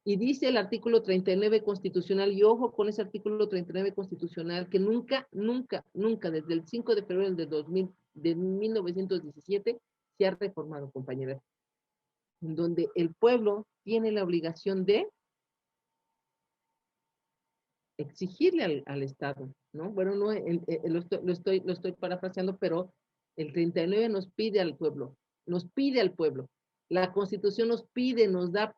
Y dice el artículo 39 constitucional, y ojo con ese artículo 39 constitucional, que nunca, nunca, nunca, desde el 5 de febrero de 1917, se ha reformado, compañeras, en donde el pueblo tiene la obligación de exigirle al Estado, ¿no? Bueno, no, lo estoy parafraseando, pero el 39 nos pide al pueblo. La Constitución nos pide, nos da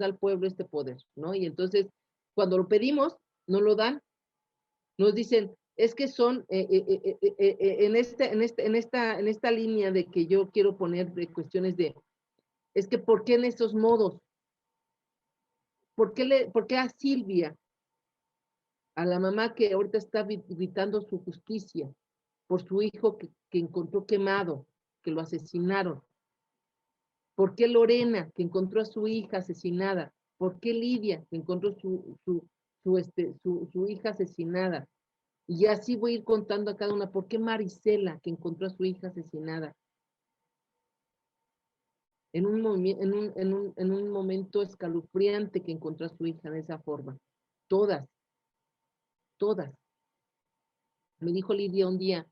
al pueblo este poder, ¿no? Y entonces, cuando lo pedimos, no lo dan, nos dicen, es que son, en esta línea de que yo quiero poner de cuestiones de, es que ¿por qué en estos modos? ¿Por qué a Silvia, a la mamá que ahorita está gritando su justicia por su hijo que encontró quemado, que lo asesinaron? ¿Por qué Lorena, que encontró a su hija asesinada? ¿Por qué Lidia, que encontró su hija asesinada? Y así voy a ir contando a cada una. ¿Por qué Marisela, que encontró a su hija asesinada? En un momento escalofriante que encontró a su hija de esa forma. Todas, todas. Me dijo Lidia un día,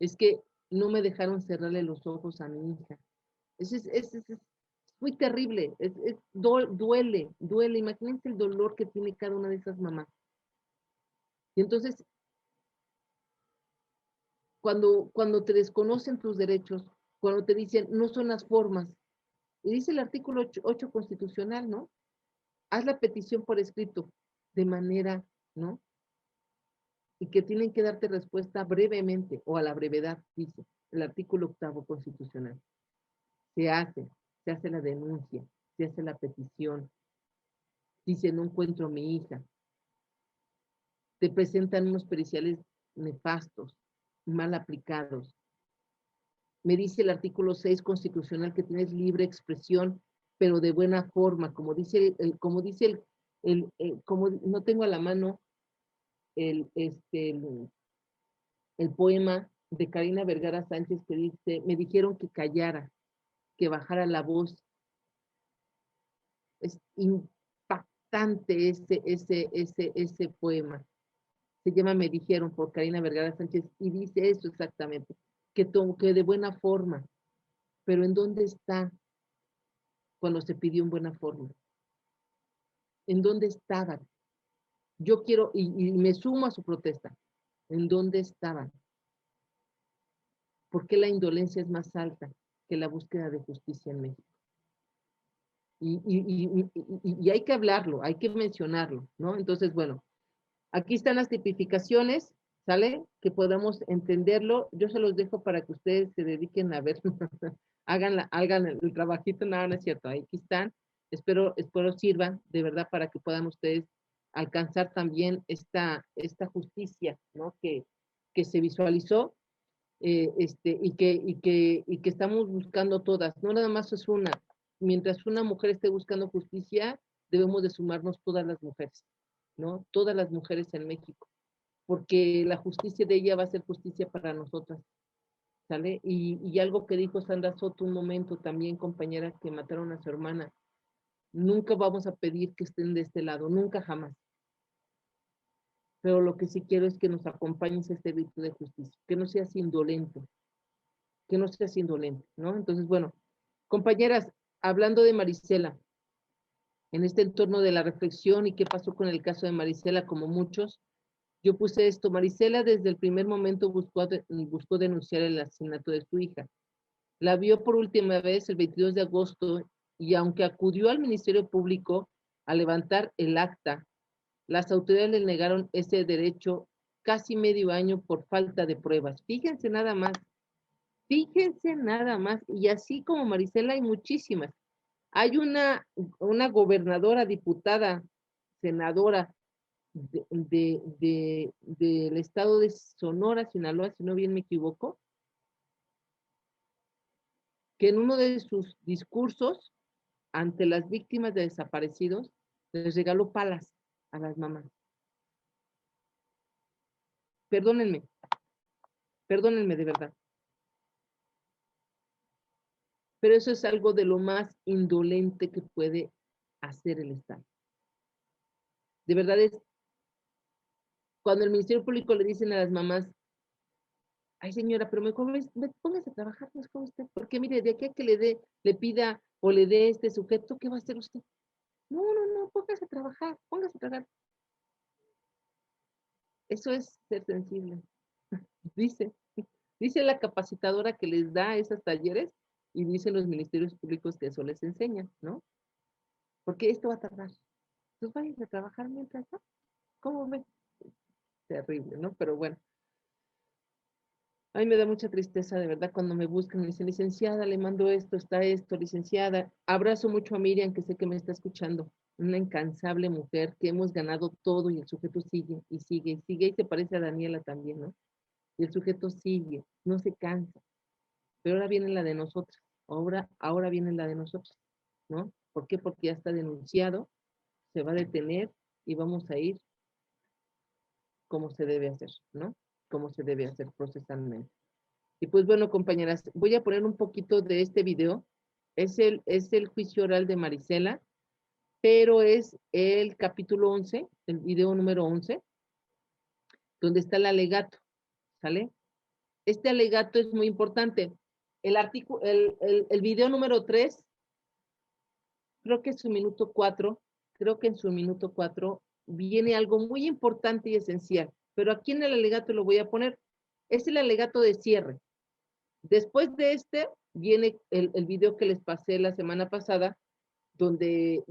es que no me dejaron cerrarle los ojos a mi hija. Es muy terrible, duele, duele. Imagínense el dolor que tiene cada una de esas mamás. Y entonces, cuando te desconocen tus derechos, cuando te dicen, no son las formas, y dice el artículo 8 constitucional, ¿no? Haz la petición por escrito, de manera, ¿no? Y que tienen que darte respuesta brevemente, o a la brevedad, dice el artículo 8 constitucional. Se hace la denuncia, se hace la petición, dice, no encuentro a mi hija. Te presentan unos periciales nefastos, mal aplicados. Me dice el artículo 6 constitucional que tienes libre expresión, pero de buena forma, como dice como no tengo a la mano el, este, el poema de Karina Vergara Sánchez que dice, me dijeron que callara, que bajara la voz. Es impactante ese poema. Se llama Me dijeron por Karina Vergara Sánchez y dice eso exactamente, que de buena forma, pero ¿en dónde está cuando se pidió en buena forma? ¿En dónde estaban? Yo quiero, y me sumo a su protesta, ¿en dónde estaban? ¿Por qué la indolencia es más alta que la búsqueda de justicia en México? Y hay que hablarlo, hay que mencionarlo, ¿no? Entonces, bueno, aquí están las tipificaciones, ¿sale? Que podamos entenderlo. Yo se los dejo para que ustedes se dediquen a ver, hagan el trabajito, nada, no es cierto, aquí están. Espero sirvan de verdad para que puedan ustedes alcanzar también esta justicia, ¿no? Que se visualizó y que estamos buscando todas, no nada más es una. Mientras una mujer esté buscando justicia, debemos de sumarnos todas las mujeres, ¿no? Todas las mujeres en México, porque la justicia de ella va a ser justicia para nosotras, ¿sale? Y algo que dijo Sandra Soto un momento también, compañera, que mataron a su hermana, nunca vamos a pedir que estén de este lado, nunca jamás. Pero lo que sí quiero es que nos acompañes a este grito de justicia, que no seas indolente, ¿no? Entonces, bueno, compañeras, hablando de Marisela, en este entorno de la reflexión y qué pasó con el caso de Marisela, como muchos, yo puse esto, Marisela desde el primer momento buscó denunciar el asesinato de su hija. La vio por última vez el 22 de agosto y aunque acudió al Ministerio Público a levantar el acta, las autoridades le negaron ese derecho casi medio año por falta de pruebas. Fíjense nada más, y así como Marisela hay muchísimas. Hay una gobernadora, diputada, senadora del estado de Sonora, Sinaloa, si no bien me equivoco, que en uno de sus discursos ante las víctimas de desaparecidos les regaló palas a las mamás. Perdónenme, perdónenme de verdad. Pero eso es algo de lo más indolente que puede hacer el Estado. De verdad es, cuando el Ministerio Público le dicen a las mamás, ay señora, pero mejor póngase a trabajar mejor usted, porque mire, de aquí a que le pida o le dé este sujeto, ¿qué va a hacer usted? No, póngase a trabajar, póngase a trabajar. Eso es ser sensible. Dice, dice la capacitadora que les da esos talleres y dicen los ministerios públicos que eso les enseñan, ¿no? Porque esto va a tardar. Entonces vayan a trabajar mientras, ¿no? ¿Cómo ven? Terrible, ¿no? Pero bueno. A mí me da mucha tristeza, de verdad, cuando me buscan, me dicen, licenciada, le mando esto, está esto, licenciada. Abrazo mucho a Miriam, que sé que me está escuchando. Una incansable mujer que hemos ganado todo y el sujeto sigue y sigue y sigue y se parece a Daniela también, ¿no? Y el sujeto sigue, no se cansa. Pero ahora viene la de nosotros, ahora viene la de nosotros, ¿no? ¿Por qué? Porque ya está denunciado, se va a detener y vamos a ir como se debe hacer, ¿no? Como se debe hacer procesalmente. Y pues bueno, compañeras, voy a poner un poquito de este video. Es el juicio oral de Marisela, pero es el capítulo 11, el video número 11, donde está el alegato, ¿sale? Este alegato es muy importante. El video número 3, creo que en su minuto 4, viene algo muy importante y esencial, pero aquí en el alegato lo voy a poner. Es el alegato de cierre. Después de este, viene el video que les pasé la semana pasada, donde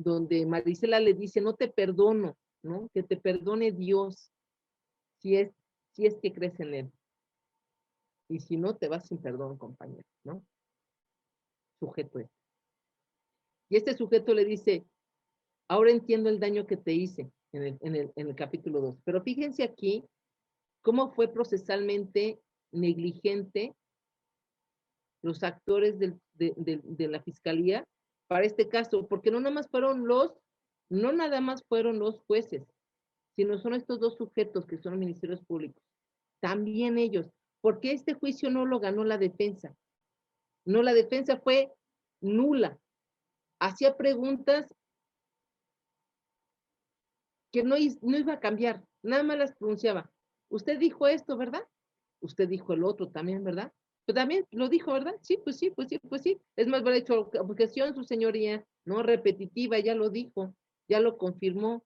Marisela le dice, no te perdono, ¿no? Que te perdone Dios, si es, si es que crees en Él. Y si no, te vas sin perdón, compañero, ¿no? Sujeto es. Y este sujeto le dice, ahora entiendo el daño que te hice en el capítulo 2. Pero fíjense aquí cómo fue procesalmente negligente los actores de la fiscalía para este caso, porque no nada más fueron No nada más fueron los jueces, sino son estos dos sujetos que son ministerios públicos. También ellos. ¿Por qué este juicio no lo ganó la defensa? No, la defensa fue nula. Hacía preguntas que no iba a cambiar, nada más las pronunciaba. Usted dijo esto, ¿verdad? Usted dijo el otro también, ¿verdad? Pues también lo dijo, ¿verdad? Sí, pues sí, pues sí, pues sí. Es más, haber hecho objeción, su señoría, no repetitiva, ya lo dijo, ya lo confirmó,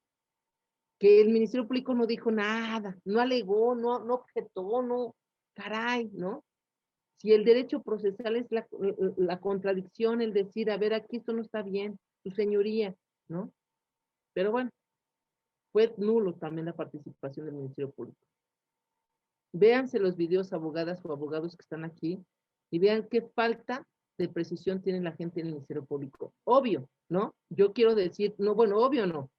que el Ministerio Público no dijo nada, no alegó, no objetó, no, caray, ¿no? Si el derecho procesal es la contradicción, el decir, a ver, aquí esto no está bien, su señoría, ¿no? Pero bueno, fue nulo también la participación del Ministerio Público. Véanse los videos, abogadas o abogados que están aquí, y vean qué falta de precisión tiene la gente del Ministerio Público. Obvio, ¿no? Yo quiero decir, no, bueno, obvio no.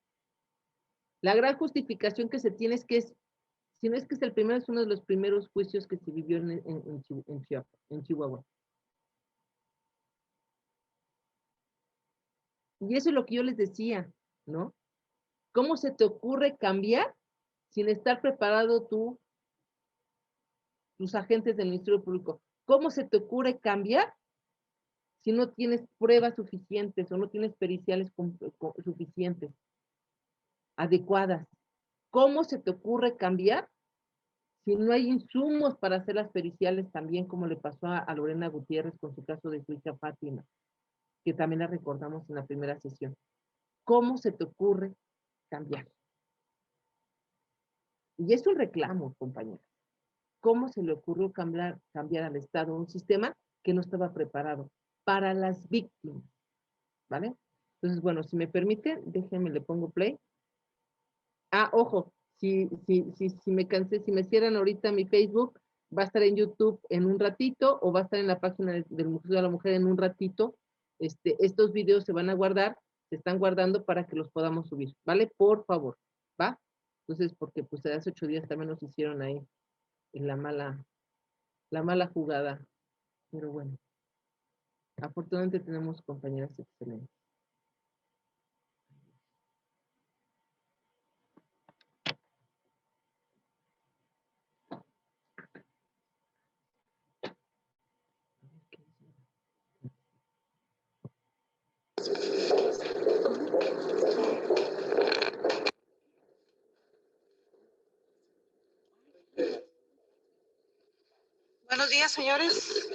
La gran justificación que se tiene es que si no es que es el primero, es uno de los primeros juicios que se vivió en Chihuahua. Y eso es lo que yo les decía, ¿no? ¿Cómo se te ocurre cambiar sin estar preparado tú, tus agentes del Ministerio Público? ¿Cómo se te ocurre cambiar si no tienes pruebas suficientes o no tienes periciales suficientes, adecuadas? ¿Cómo se te ocurre cambiar si no hay insumos para hacer las periciales también, como le pasó a Lorena Gutiérrez con su caso de su hija Fátima, que también la recordamos en la primera sesión? ¿Cómo se te ocurre cambiar? Y es un reclamo, compañeros. ¿Cómo se le ocurrió cambiar al Estado un sistema que no estaba preparado para las víctimas? ¿Vale? Entonces, bueno, si me permiten, déjenme, le pongo play. Ah, ojo, si me cansé, si me cierran ahorita mi Facebook, va a estar en YouTube en un ratito o va a estar en la página del Museo de la Mujer en un ratito. Estos videos se van a guardar, se están guardando para que los podamos subir, ¿vale? Por favor, ¿va? Entonces, porque pues hace 8 días también nos hicieron ahí en la mala jugada, pero bueno, afortunadamente tenemos compañeras excelentes. Buenos días, señores.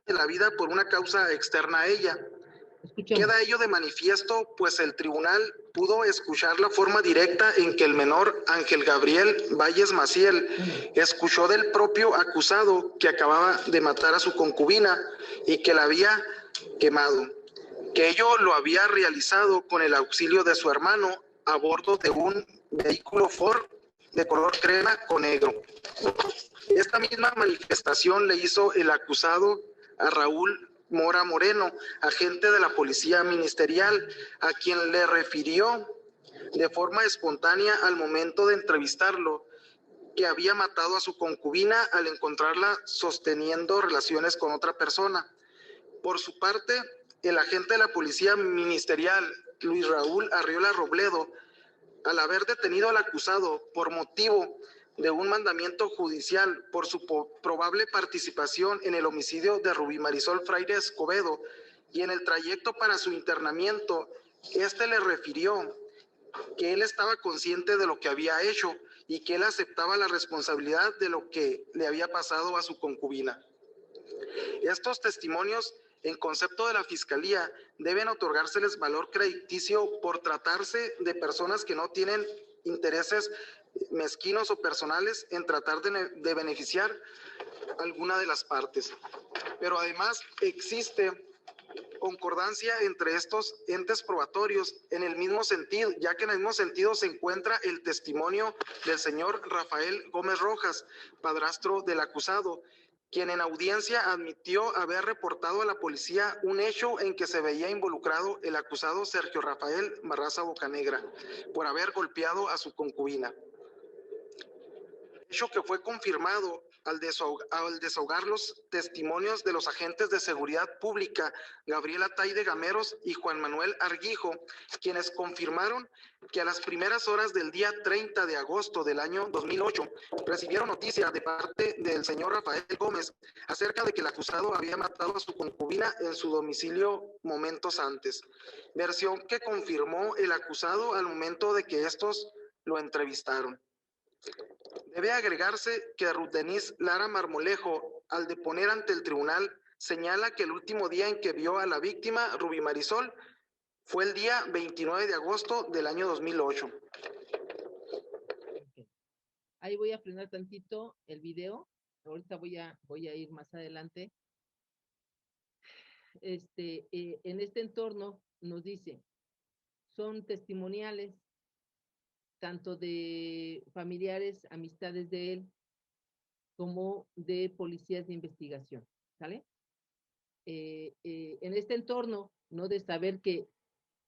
De la vida por una causa externa a ella. Escuchemos. Queda ello de manifiesto, pues el tribunal pudo escuchar la forma directa en que el menor Ángel Gabriel Valles Maciel escuchó del propio acusado que acababa de matar a su concubina y que la había quemado, que ello lo había realizado con el auxilio de su hermano a bordo de un vehículo Ford de color crema con negro. Esta misma manifestación le hizo el acusado a Raúl Mora Moreno, agente de la Policía Ministerial, a quien le refirió de forma espontánea al momento de entrevistarlo que había matado a su concubina al encontrarla sosteniendo relaciones con otra persona. Por su parte, el agente de la Policía Ministerial, Luis Raúl Arriola Robledo, al haber detenido al acusado por motivo de un mandamiento judicial por su probable participación en el homicidio de Rubí Marisol Fraire Escobedo y en el trayecto para su internamiento, le refirió que él estaba consciente de lo que había hecho y que él aceptaba la responsabilidad de lo que le había pasado a su concubina. Estos testimonios, en concepto de la Fiscalía, deben otorgárseles valor crediticio por tratarse de personas que no tienen intereses mezquinos o personales en tratar de beneficiar alguna de las partes. Pero además existe concordancia entre estos entes probatorios en el mismo sentido, ya que en el mismo sentido se encuentra el testimonio del señor Rafael Gómez Rojas, padrastro del acusado, quien en audiencia admitió haber reportado a la policía un hecho en que se veía involucrado el acusado Sergio Rafael Barraza Bocanegra por haber golpeado a su concubina. Hecho que fue confirmado al desahogar los testimonios de los agentes de seguridad pública, Gabriela Taide Gameros y Juan Manuel Arguijo, quienes confirmaron que a las primeras horas del día 30 de agosto del año 2008 recibieron noticia de parte del señor Rafael Gómez acerca de que el acusado había matado a su concubina en su domicilio momentos antes, versión que confirmó el acusado al momento de que estos lo entrevistaron. Debe agregarse que Ruth Denise Lara Marmolejo, al deponer ante el tribunal, señala que el último día en que vio a la víctima, Rubí Marisol, fue el día 29 de agosto del año 2008. Okay. Ahí voy a frenar tantito el video. Ahorita voy a ir más adelante. En este entorno nos dice, son testimoniales tanto de familiares, amistades de él, como de policías de investigación, ¿sale? En este entorno, ¿no? De saber que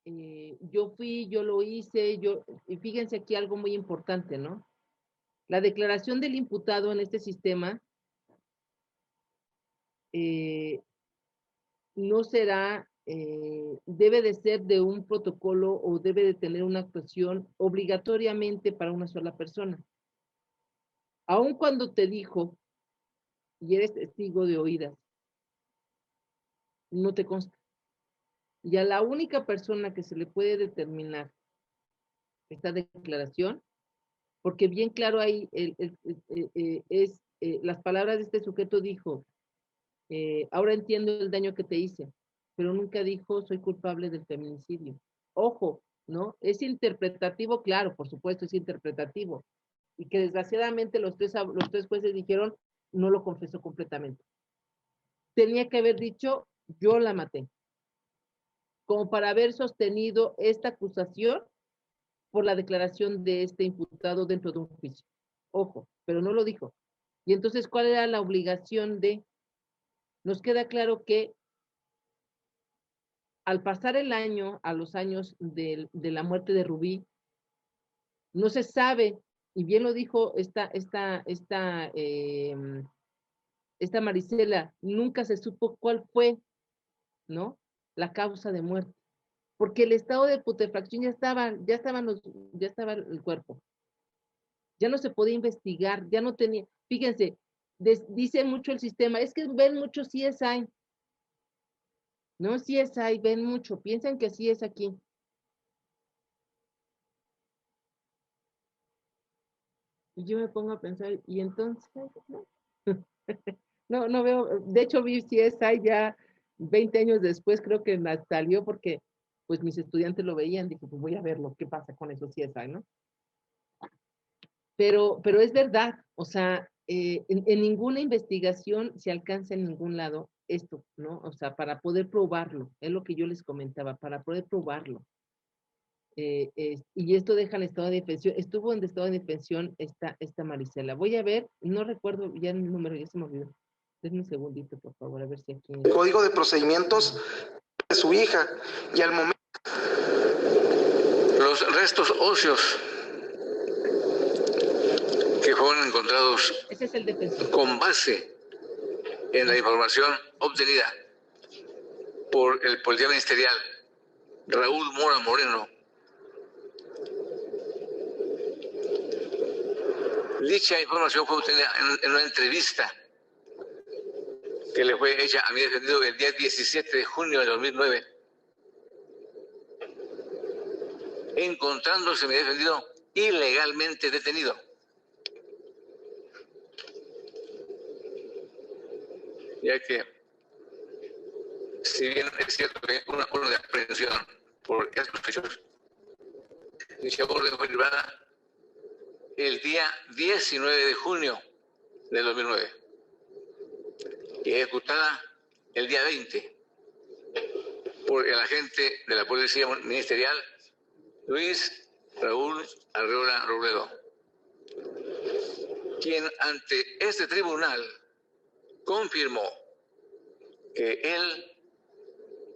yo fui, yo lo hice, y fíjense aquí algo muy importante, ¿no? La declaración del imputado en este sistema no será, debe de ser de un protocolo o debe de tener una actuación obligatoriamente para una sola persona. Aun cuando te dijo y eres testigo de oídas, no te consta. Y a la única persona que se le puede determinar esta declaración, porque bien claro ahí las palabras de este sujeto dijo, ahora entiendo el daño que te hice, pero nunca dijo soy culpable del feminicidio. Ojo, ¿no? Es interpretativo, claro, por supuesto es interpretativo, y que desgraciadamente los tres jueces dijeron no lo confesó completamente. Tenía que haber dicho yo la maté, como para haber sostenido esta acusación por la declaración de este imputado dentro de un juicio. Ojo, pero no lo dijo. Y entonces, ¿cuál era la obligación de? Nos queda claro que al pasar el año, a los años de la muerte de Rubí, no se sabe, y bien lo dijo esta Marisela, nunca se supo cuál fue, ¿no? La causa de muerte. Porque el estado de putrefacción ya estaba el cuerpo. Ya no se podía investigar, ya no tenía, fíjense, dice mucho el sistema, es que ven mucho CSI. No CSI, ven mucho, piensan que así es aquí. Y yo me pongo a pensar, y entonces, no veo, de hecho vi CSI ya 20 años después, creo que salió porque pues mis estudiantes lo veían, dije, pues voy a verlo, qué pasa con eso CSI, ¿no? Pero es verdad, o sea, en ninguna investigación se alcanza en ningún lado esto, ¿no? O sea, para poder probarlo, es lo que yo les comentaba, para poder probarlo. Y esto deja el estado de defensión, estuvo en estado de defensión esta Marisela. Voy a ver, no recuerdo ya el número, ya se me olvidó. Denme un segundito, por favor, a ver si aquí... El código de procedimientos de su hija, y al momento... Los restos óseos que fueron encontrados Ese es el defensor. con base en la información obtenida por el policía ministerial Raúl Mora Moreno. Dicha información fue obtenida en una entrevista que le fue hecha a mi defendido el día 17 de junio de 2009, encontrándose mi defendido ilegalmente detenido. Ya que, si bien es cierto que hay una orden de aprehensión por estos hechos, dicha orden fue librada el día 19 de junio de 2009 y ejecutada el día 20 por el agente de la Policía Ministerial Luis Raúl Arreola Robledo, quien ante este tribunal confirmó que él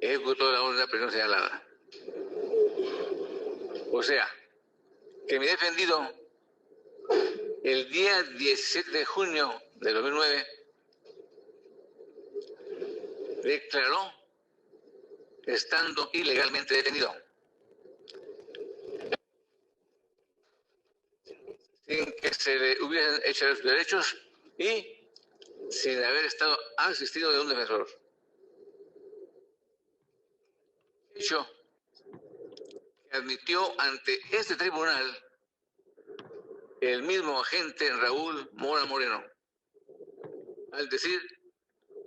ejecutó la orden de aprehensión señalada. O sea, que mi defendido el día 17 de junio de 2009, declaró estando ilegalmente detenido, sin que se le hubieran hecho los derechos y sin haber estado asistido de un defensor. Hecho que admitió ante este tribunal el mismo agente Raúl Mora Moreno, al decir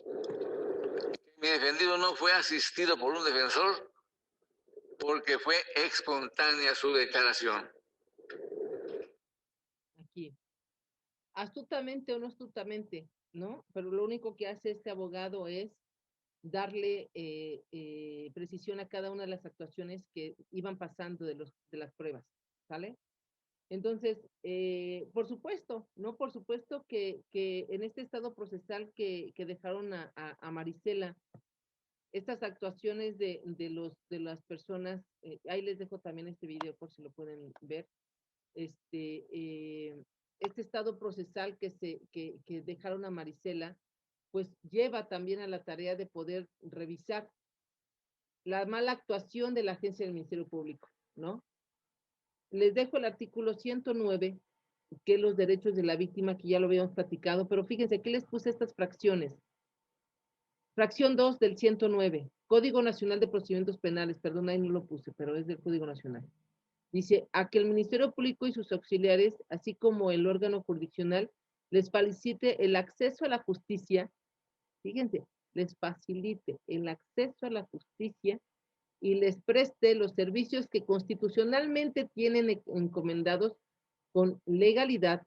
que mi defendido no fue asistido por un defensor porque fue espontánea su declaración. Aquí. Astutamente o no astutamente, ¿no? Pero lo único que hace este abogado es darle precisión a cada una de las actuaciones que iban pasando de las pruebas, ¿sale? Entonces, por supuesto, ¿no? Por supuesto que en este estado procesal que dejaron a Marisela, estas actuaciones de las personas, ahí les dejo también este video por si lo pueden ver, este estado procesal que dejaron a Marisela, pues lleva también a la tarea de poder revisar la mala actuación de la agencia del Ministerio Público, ¿no? Les dejo el artículo 109, que es los derechos de la víctima, que ya lo habíamos platicado, pero fíjense que les puse estas fracciones. Fracción 2 del 109, Código Nacional de Procedimientos Penales, perdón, ahí no lo puse, pero es del Código Nacional. Dice, a que el Ministerio Público y sus auxiliares, así como el órgano jurisdiccional, les facilite el acceso a la justicia, fíjense, les facilite el acceso a la justicia y les preste los servicios que constitucionalmente tienen encomendados con legalidad,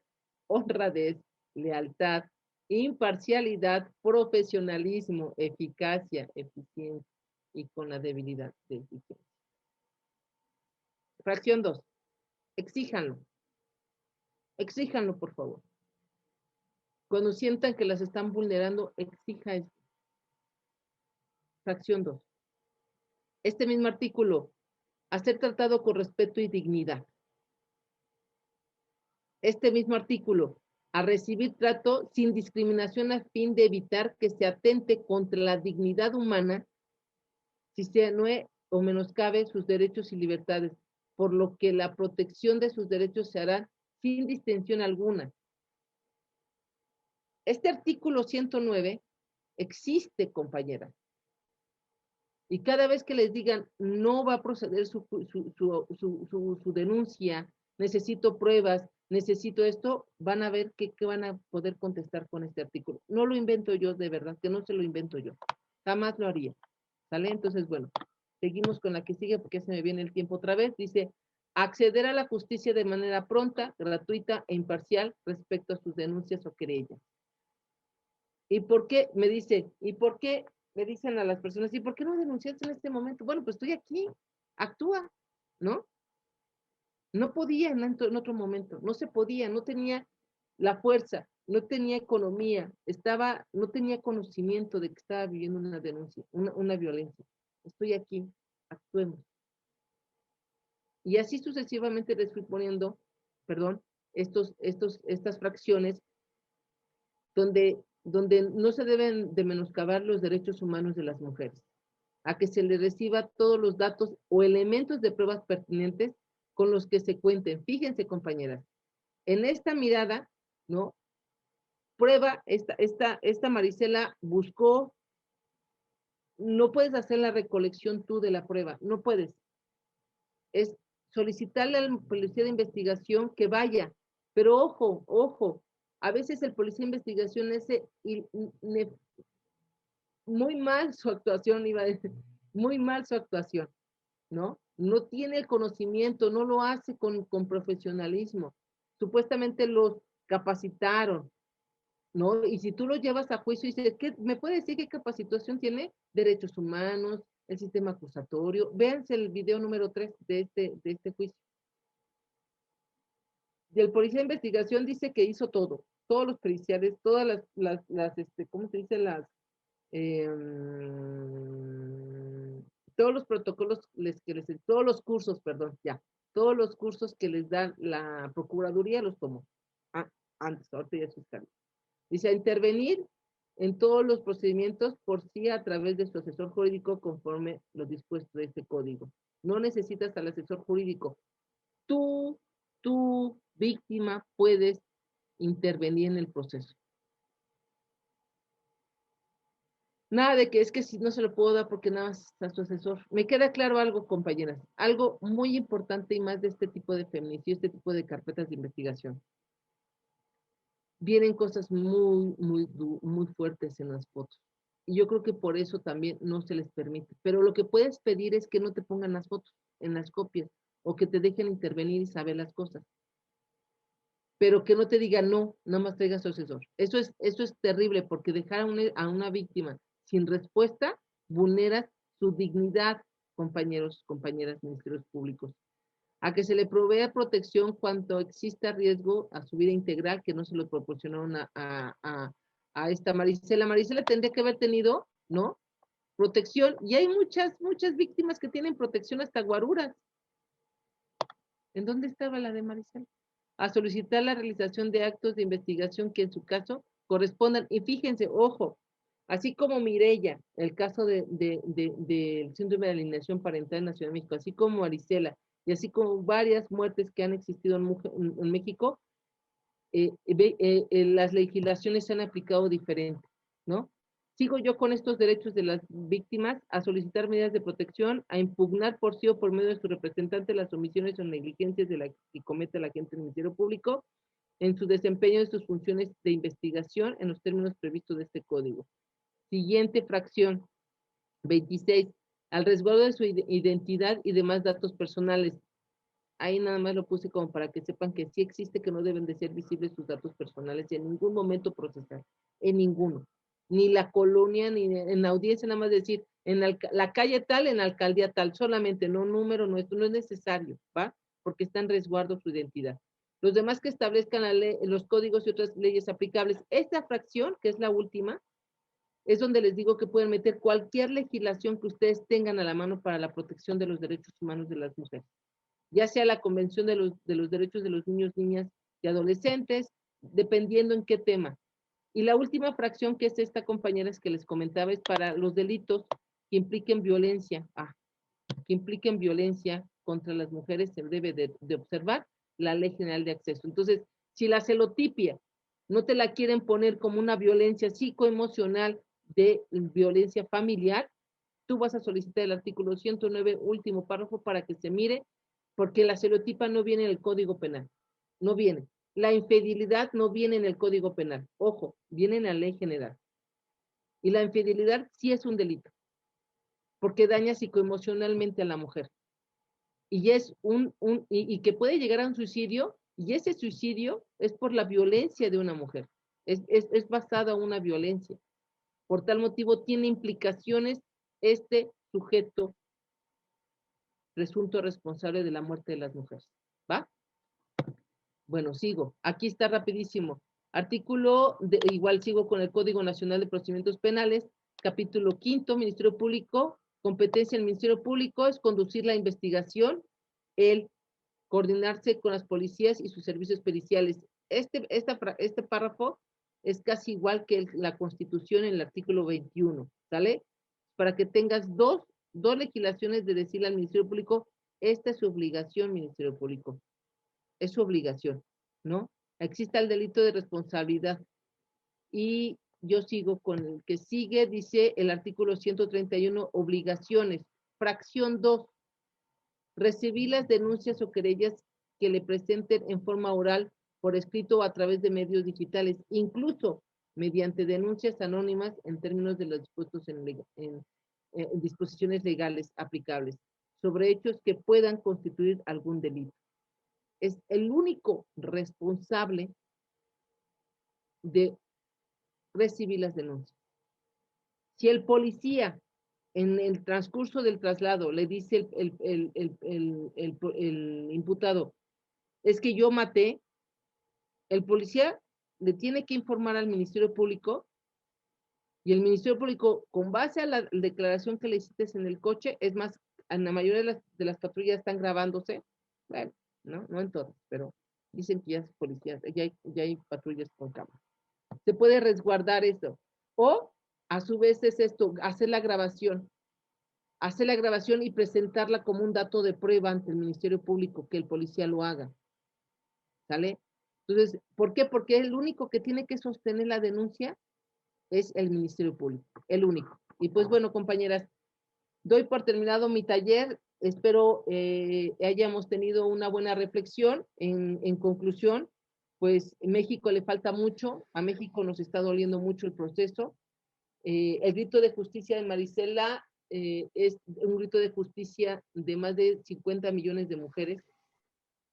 honradez, lealtad, imparcialidad, profesionalismo, eficacia, eficiencia y con la debilidad de eficiencia. Fracción 2. Exíjanlo. Exíjanlo, por favor. Cuando sientan que las están vulnerando, exija eso. Fracción 2. Este mismo artículo, a ser tratado con respeto y dignidad. Este mismo artículo, a recibir trato sin discriminación a fin de evitar que se atente contra la dignidad humana si se anue o menoscabe sus derechos y libertades, por lo que la protección de sus derechos se hará sin distinción alguna. Este artículo 109 existe, compañera. Y cada vez que les digan no va a proceder su denuncia, necesito pruebas, necesito esto, van a ver qué van a poder contestar con este artículo. No lo invento yo, de verdad, que no se lo invento yo. Jamás lo haría. ¿Sale? Entonces, bueno, seguimos con la que sigue porque se me viene el tiempo otra vez. Dice, acceder a la justicia de manera pronta, gratuita e imparcial respecto a sus denuncias o querellas. ¿Y por qué? Me dice, ¿y por qué? Me dicen a las personas, ¿y por qué no denunciaste en este momento? Bueno, pues estoy aquí, actúa, ¿no? No podía en otro momento, no se podía, no tenía la fuerza, no tenía economía, no tenía conocimiento de que estaba viviendo una denuncia, una violencia. Estoy aquí, actuemos. Y así sucesivamente les fui poniendo, perdón, estas fracciones donde no se deben de menoscabar los derechos humanos de las mujeres, a que se les reciba todos los datos o elementos de pruebas pertinentes con los que se cuenten. Fíjense, compañeras, en esta mirada, ¿no? Prueba, esta Marisela buscó, no puedes hacer la recolección tú de la prueba, no puedes. Es solicitarle al policía de investigación que vaya, pero ojo, a veces el policía de investigación muy mal su actuación, iba a decir, muy mal su actuación, ¿no? No tiene el conocimiento, no lo hace con profesionalismo. Supuestamente los capacitaron, ¿no? Y si tú lo llevas a juicio y dices, ¿me puede decir qué capacitación tiene? Derechos humanos, el sistema acusatorio. Véanse el video número 3 de este juicio. Y el policía de investigación dice que hizo todo, todos los periciales, todas ¿cómo se dice? Todos los protocolos, todos los cursos, perdón, ya, todos los cursos que les da la Procuraduría los tomó. antes, ahorita ya es fiscalía. Dice, a intervenir en todos los procedimientos por sí a través de su asesor jurídico conforme lo dispuesto de este código. No necesitas al asesor jurídico. Tú, víctima, puedes intervenir en el proceso. Nada de que es que si no se lo puedo dar porque nada más está su asesor. Me queda claro algo, compañeras, algo muy importante y más de este tipo de feminicidio, este tipo de carpetas de investigación. Vienen cosas muy fuertes en las fotos. Y yo creo que por eso también no se les permite. Pero lo que puedes pedir es que no te pongan las fotos en las copias o que te dejen intervenir y saber las cosas. Pero que no te digan no, nada más traiga su asesor. Eso es terrible porque dejar a una víctima sin respuesta vulnera su dignidad, compañeros, compañeras, ministerios públicos. A que se le provea protección cuando exista riesgo a su vida integral, que no se lo proporcionaron a esta Marisela. Marisela tendría que haber tenido, ¿no? Protección, y hay muchas víctimas que tienen protección hasta guaruras. ¿En dónde estaba la de Marisela? A solicitar la realización de actos de investigación que en su caso correspondan, y fíjense, ojo, así como Mireya, el caso del síndrome de alienación parental en la Ciudad de México, así como Marisela, y así como varias muertes que han existido en México, las legislaciones se han aplicado diferente, ¿no? Sigo yo con estos derechos de las víctimas a solicitar medidas de protección, a impugnar por sí o por medio de su representante las omisiones o negligencias de la que comete el agente del Ministerio Público en su desempeño de sus funciones de investigación en los términos previstos de este código. Siguiente fracción, 26, al resguardo de su identidad y demás datos personales. Ahí nada más lo puse como para que sepan que sí existe, que no deben de ser visibles sus datos personales y en ningún momento procesar, en ninguno. Ni la colonia, ni en la audiencia, nada más decir, en la calle tal, en la alcaldía tal, solamente, no número, no, esto no es necesario, ¿va? Porque está en resguardo su identidad. Los demás que establezcan los códigos y otras leyes aplicables. Esta fracción, que es la última, es donde les digo que pueden meter cualquier legislación que ustedes tengan a la mano para la protección de los derechos humanos de las mujeres, ya sea la Convención de los Derechos de los Niños, Niñas y Adolescentes, dependiendo en qué tema. Y la última fracción, que es esta, compañeras, que les comentaba, es para los delitos que impliquen violencia. Que impliquen violencia contra las mujeres, se debe de observar la Ley General de Acceso. Entonces, si la celotipia no te la quieren poner como una violencia psicoemocional de violencia familiar, tú vas a solicitar el artículo 109, último párrafo, para que se mire, porque la celotipa no viene en el Código Penal, no viene. La infidelidad no viene en el Código Penal, ojo, viene en la Ley General. Y la infidelidad sí es un delito, porque daña psicoemocionalmente a la mujer. Y es y que puede llegar a un suicidio, y ese suicidio es por la violencia de una mujer, es basada en una violencia. Por tal motivo tiene implicaciones este sujeto presunto responsable de la muerte de las mujeres, ¿va? Bueno, sigo. Aquí está rapidísimo. Igual sigo con el Código Nacional de Procedimientos Penales, capítulo 5, Ministerio Público. Competencia del Ministerio Público es conducir la investigación, el coordinarse con las policías y sus servicios periciales. Este párrafo es casi igual que la Constitución en el artículo 21, ¿sale? Para que tengas dos legislaciones de decirle al Ministerio Público, esta es su obligación, Ministerio Público. Es su obligación, ¿no? Existe el delito de responsabilidad. Y yo sigo con el que sigue, dice el artículo 131, obligaciones. Fracción 2, recibir las denuncias o querellas que le presenten en forma oral, por escrito o a través de medios digitales, incluso mediante denuncias anónimas en términos de los dispuestos en disposiciones legales aplicables, sobre hechos que puedan constituir algún delito. Es el único responsable de recibir las denuncias. Si el policía en el transcurso del traslado le dice el imputado, es que yo maté, el policía le tiene que informar al Ministerio Público y el Ministerio Público, con base a la declaración que le hiciste en el coche, es más, en la mayoría de las patrullas están grabándose, bueno, no en todas, pero Dicen que ya es policía, ya hay patrullas con cámara. Se puede resguardar eso. O, a su vez, es esto, hacer la grabación y presentarla como un dato de prueba ante el Ministerio Público, que el policía lo haga. ¿Sale? Entonces, ¿por qué? Porque el único que tiene que sostener la denuncia es el Ministerio Público, el único. Y pues bueno, compañeras, doy por terminado mi taller. Espero hayamos tenido una buena reflexión. En conclusión, pues México le falta mucho, a México nos está doliendo mucho el proceso. El grito de justicia de Marisela es un grito de justicia de más de 50 millones de mujeres,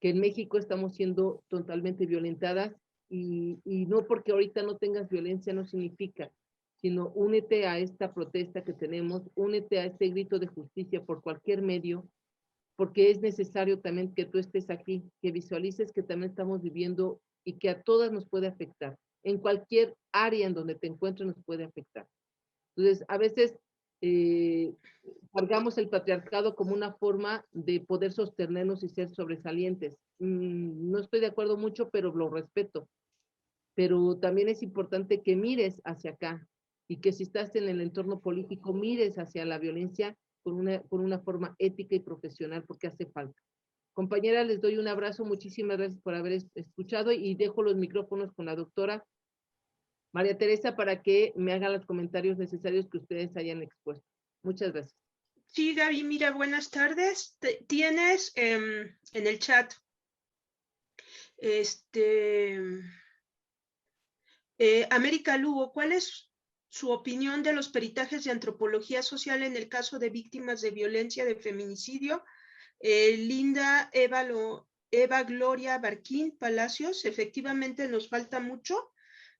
que en México estamos siendo totalmente violentadas, y no porque ahorita no tengas violencia no significa, sino únete a esta protesta que tenemos, únete a este grito de justicia por cualquier medio, porque es necesario también que tú estés aquí, que visualices que también estamos viviendo y que a todas nos puede afectar. En cualquier área en donde te encuentres nos puede afectar. Entonces, a veces cargamos el patriarcado como una forma de poder sostenernos y ser sobresalientes. No estoy de acuerdo mucho, pero lo respeto. Pero también es importante que mires hacia acá y que si estás en el entorno político, mires hacia la violencia con una forma ética y profesional, porque hace falta. Compañeras, les doy un abrazo, muchísimas gracias por haber escuchado y dejo los micrófonos con la doctora María Teresa para que me haga los comentarios necesarios que ustedes hayan expuesto. Muchas gracias. Sí, Gaby, mira, buenas tardes. Tienes en el chat América Lugo, ¿cuál es su opinión de los peritajes de antropología social en el caso de víctimas de violencia de feminicidio? Linda Eva Gloria Barquín Palacios, efectivamente nos falta mucho,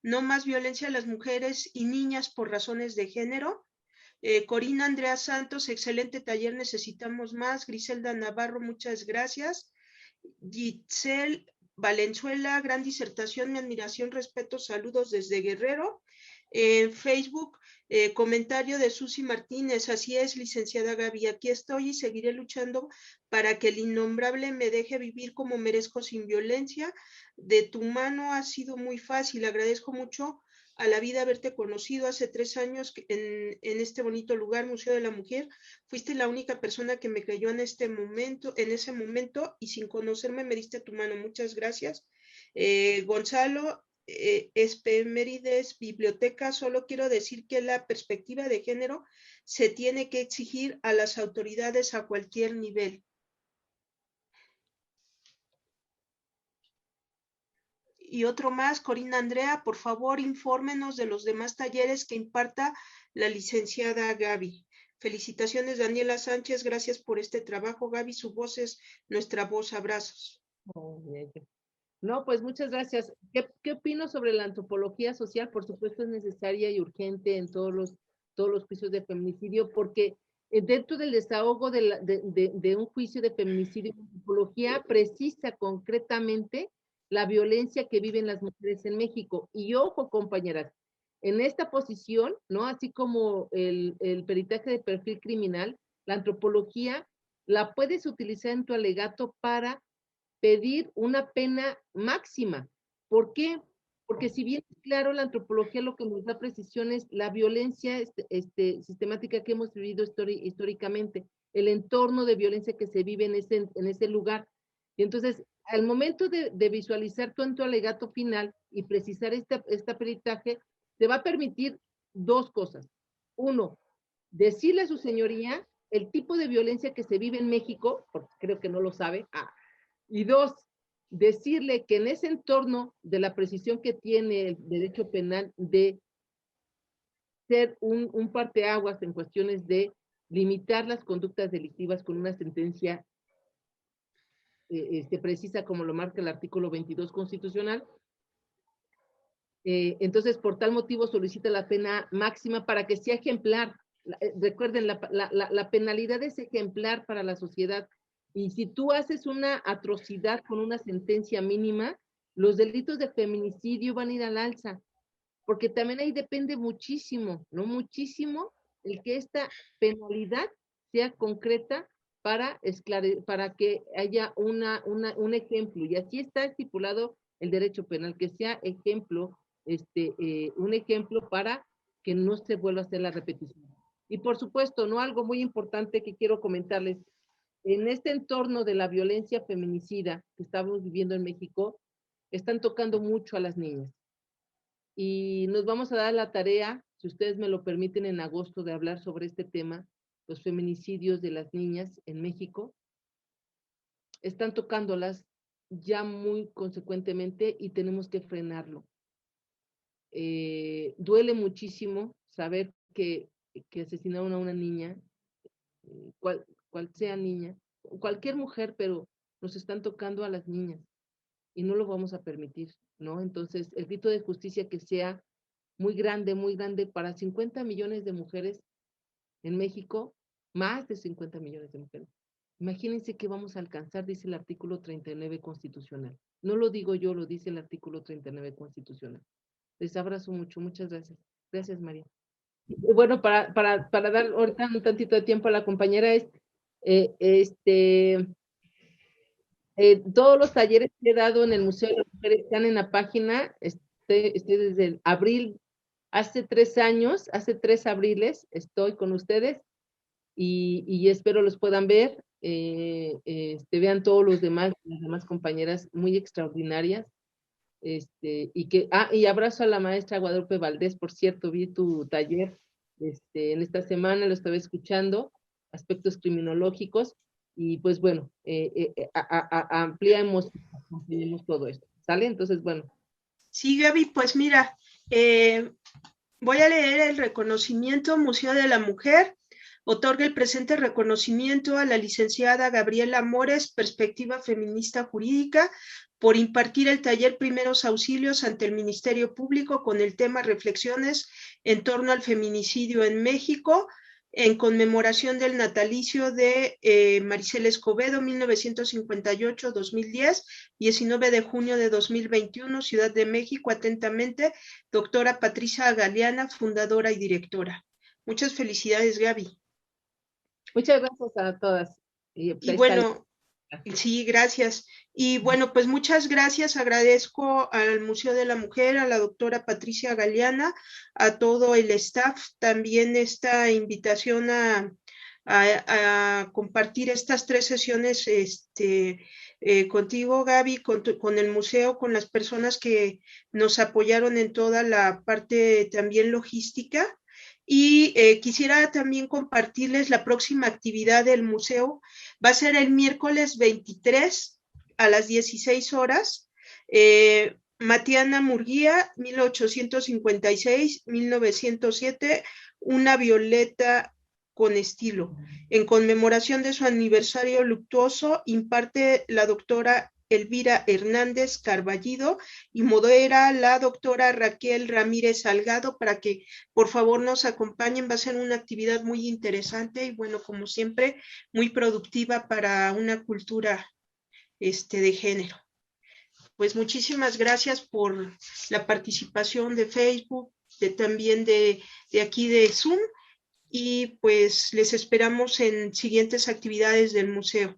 no más violencia a las mujeres y niñas por razones de género. Corina Andrea Santos, excelente taller, necesitamos más. Griselda Navarro, muchas gracias. Giselle Valenzuela, gran disertación, mi admiración, respeto, saludos desde Guerrero. Facebook, comentario de Susi Martínez, así es, licenciada Gaby, aquí estoy y seguiré luchando para que el innombrable me deje vivir como merezco sin violencia. De tu mano ha sido muy fácil, agradezco mucho a la vida haberte conocido hace 3 años en este bonito lugar, Museo de la Mujer. Fuiste la única persona que me creyó en ese momento, y sin conocerme me diste tu mano. Muchas gracias. Gonzalo Espemérides, biblioteca, solo quiero decir que la perspectiva de género se tiene que exigir a las autoridades a cualquier nivel. Y otro más, Corina Andrea, por favor, infórmenos de los demás talleres que imparta la licenciada Gaby. Felicitaciones, Daniela Sánchez, gracias por este trabajo, Gaby, su voz es nuestra voz, abrazos. No, pues muchas gracias. ¿Qué opino sobre la antropología social? Por supuesto es necesaria y urgente en todos los juicios de feminicidio, porque dentro del desahogo de un juicio de feminicidio, la antropología precisa concretamente la violencia que viven las mujeres en México. Y ojo, compañeras, en esta posición, ¿no? Así como el peritaje de perfil criminal, la antropología la puedes utilizar en tu alegato para pedir una pena máxima. ¿Por qué? Porque si bien es claro, la antropología lo que nos da precisión es la violencia sistemática que hemos vivido históricamente, el entorno de violencia que se vive en ese lugar. Y entonces, al momento de visualizar tu alegato final y precisar este peritaje, te va a permitir 2 cosas. 1, decirle a su señoría el tipo de violencia que se vive en México, porque creo que no lo sabe. Y 2, decirle que en ese entorno de la precisión que tiene el derecho penal de ser un parteaguas en cuestiones de limitar las conductas delictivas con una sentencia precisa como lo marca el artículo 22 constitucional. Entonces, por tal motivo solicita la pena máxima para que sea ejemplar. Recuerden, la penalidad es ejemplar para la sociedad. Y si tú haces una atrocidad con una sentencia mínima, los delitos de feminicidio van a ir al alza, porque también ahí depende muchísimo, ¿no? Muchísimo el que esta penalidad sea concreta para que haya un ejemplo, y así está estipulado el derecho penal, que sea ejemplo, un ejemplo para que no se vuelva a hacer la repetición. Y por supuesto, no, algo muy importante que quiero comentarles, en este entorno de la violencia feminicida que estamos viviendo en México, están tocando mucho a las niñas. Y nos vamos a dar la tarea, si ustedes me lo permiten, en agosto, de hablar sobre este tema, los feminicidios de las niñas en México. Están tocándolas ya muy consecuentemente y tenemos que frenarlo. Duele muchísimo saber que asesinaron a una niña, cual sea niña, cualquier mujer, pero nos están tocando a las niñas y no lo vamos a permitir, ¿no? Entonces, el grito de justicia que sea muy grande para 50 millones de mujeres en México, más de 50 millones de mujeres. Imagínense qué vamos a alcanzar, dice el artículo 39 constitucional. No lo digo yo, lo dice el artículo 39 constitucional. Les abrazo mucho, muchas gracias. Gracias, María. Bueno, para dar ahorita un tantito de tiempo a la compañera, todos los talleres que he dado en el Museo de las Mujeres están en la página, desde el abril, hace 3 años, hace 3 abriles estoy con ustedes y espero los puedan ver, vean todos los demás, las demás compañeras muy extraordinarias, y abrazo a la maestra Guadalupe Valdés, por cierto, vi tu taller en esta semana, lo estaba escuchando, aspectos criminológicos, y pues bueno, ampliamos todo esto, ¿sale? Entonces, bueno. Sí, Gaby, pues mira, voy a leer el reconocimiento. Museo de la Mujer otorga el presente reconocimiento a la licenciada Gabriela Mores, Perspectiva Feminista Jurídica, por impartir el taller Primeros Auxilios ante el Ministerio Público con el tema Reflexiones en torno al feminicidio en México, en conmemoración del natalicio de Maricela Escobedo, 1958-2010, 19 de junio de 2021, Ciudad de México. Atentamente, doctora Patricia Galeana, fundadora y directora. Muchas felicidades, Gaby. Muchas gracias a todas. Y bueno, sí, gracias. Y bueno, pues muchas gracias. Agradezco al Museo de la Mujer, a la doctora Patricia Galeana, a todo el staff, también esta invitación a compartir estas 3 sesiones contigo, Gaby, con el museo, con las personas que nos apoyaron en toda la parte también logística. Y quisiera también compartirles la próxima actividad del museo. Va a ser el miércoles 23 a las 16 horas. Matiana Murguía, 1856-1907, una violeta con estilo. En conmemoración de su aniversario luctuoso, imparte la doctora Elvira Hernández Carballido y modera la doctora Raquel Ramírez Salgado, para que por favor nos acompañen. Va a ser una actividad muy interesante y bueno, como siempre, muy productiva para una cultura de género. Pues muchísimas gracias por la participación de Facebook, también de aquí de Zoom, y pues les esperamos en siguientes actividades del museo.